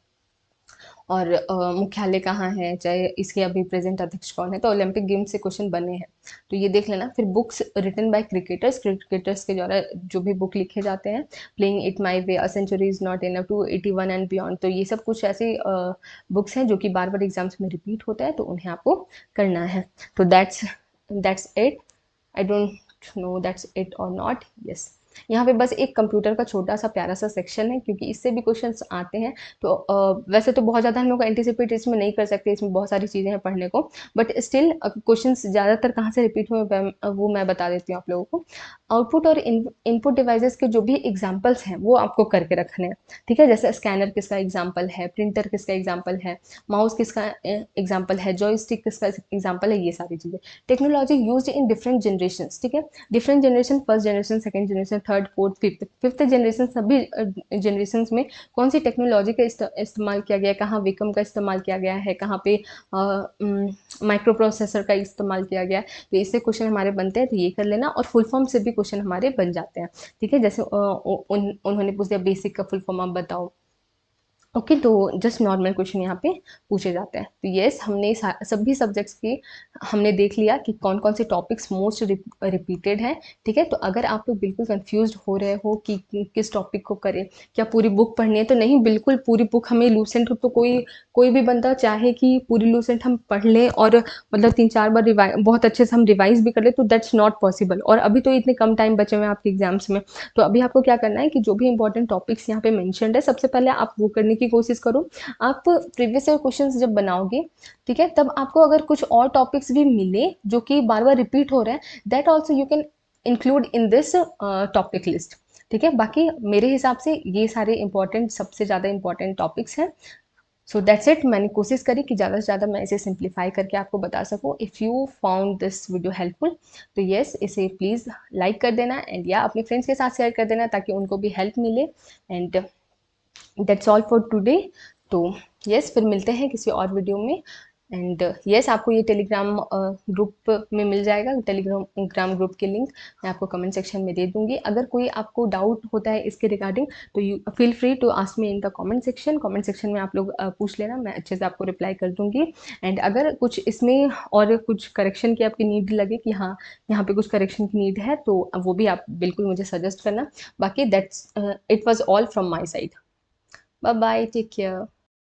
और मुख्यालय कहाँ है, चाहे इसके अभी प्रेजेंट अध्यक्ष कौन है, तो ओलंपिक गेम्स से क्वेश्चन बने हैं, तो ये देख लेना। फिर books written by cricketers, cricketers के द्वारा जो भी बुक लिखे जाते हैं, playing it my way, a century is not enough, to 81 and beyond, तो ये सब कुछ ऐसी बुक्स हैं जो कि बार बार एग्जाम्स में रिपीट होता है, तो उन्हें आपको करना है। तो that's it. I don't know that's it और नॉट। यस, यहाँ पे बस एक कंप्यूटर का छोटा सा प्यारा सा सेक्शन है, क्योंकि इससे भी क्वेश्चंस आते हैं, तो वैसे तो बहुत ज़्यादा हम लोग एंटिसिपेट इसमें नहीं कर सकते, इसमें बहुत सारी चीज़ें हैं पढ़ने को, बट स्टिल क्वेश्चंस ज़्यादातर कहाँ से रिपीट हुए वो मैं बता देती हूँ आप लोगों को। आउटपुट और इनपुट डिवाइसेस के जो भी एग्जाम्पल्स हैं वो आपको करके रखने हैं, ठीक है, जैसे स्कैनर किसका एग्जाम्पल है, प्रिंटर किसका एग्जाम्पल है, माउस किसका एग्जाम्पल है, जॉयस्टिक किसका एग्जाम्पल है, ये सारी चीज़ें। Technology use in different generation, ठीक है, different generation, first generation, second generation, third, fourth, fifth generation, सभी जनरेशन में कौन सी टेक्नोलॉजी का इस्तेमाल किया गया है, कहाँ विकम का इस्तेमाल किया गया है, कहाँ पे माइक्रो प्रोसेसर का इस्तेमाल किया गया है, तो इससे क्वेश्चन हमारे बनते हैं, तो ये कर लेना। और फुल फॉर्म से भी क्वेश्चन हमारे बन जाते हैं, ठीक है, जैसे उन्होंने पूछ दिया बेसिक का फुल फॉर्म आप बताओ, ओके, तो जस्ट नॉर्मल क्वेश्चन यहाँ पे पूछे जाते हैं। तो यस, हमने सभी सब्जेक्ट्स की हमने देख लिया कि कौन कौन से टॉपिक्स मोस्ट रिपीटेड हैं, ठीक है। तो अगर आप लोग बिल्कुल कंफ्यूज हो रहे हो कि किस टॉपिक को करें, क्या पूरी बुक पढ़नी है, तो नहीं, बिल्कुल पूरी बुक हमें लूसेंट, तो कोई भी बंदा चाहे कि पूरी लूसेंट हम पढ़ लें और मतलब 3 4 बार बहुत अच्छे से हम रिवाइज भी कर ले, तो दैट्स नॉट पॉसिबल। और अभी तो इतने कम टाइम बचे हुए हैं आपके एग्जाम्स में, तो अभी आपको क्या करना है कि जो भी इंपॉर्टेंट टॉपिक्स यहाँ पे मेंशन्ड है, सबसे पहले आप वो करने की कोशिश करो। आप प्रीवियस ईयर क्वेश्चंस जब बनाओगे, ठीक है, तब आपको अगर कुछ और टॉपिक्स भी मिले जो कि बार बार रिपीट हो रहे हैं, that also you can include in this topic list, ठीक है। बाकी मेरे हिसाब से ये सारे इंपॉर्टेंट, सबसे ज़्यादा इंपॉर्टेंट टॉपिक्स हैं। So that's it. मैंने कोशिश करी कि ज़्यादा से ज़्यादा मैं इसे सिंप्लीफाई करके आपको बता सकूँ। If you found this video helpful, तो येस, इसे प्लीज़ लाइक कर देना, एंड या अपने फ्रेंड्स के साथ शेयर कर देना, ताकि उनको भी हेल्प मिले। And that's all for today. तो यस, फिर मिलते हैं किसी और वीडियो में। एंड यस, आपको ये टेलीग्राम ग्रुप में मिल जाएगा, टेलीग्राम ग्रुप की लिंक मैं आपको कमेंट सेक्शन में दे दूंगी। अगर कोई आपको डाउट होता है इसके रिगार्डिंग, तो you feel free to ask me in the comment section में आप लोग पूछ लेना, मैं अच्छे से आपको रिप्लाई कर दूंगी। एंड अगर कुछ इसमें और कुछ करेक्शन की आपकी नीड लगे कि हाँ, यहाँ पे कुछ करेक्शन की नीड है, तो वो भी आप बिल्कुल मुझे सजेस्ट करना। बाकी that's it was all from my side. Bye bye, take care.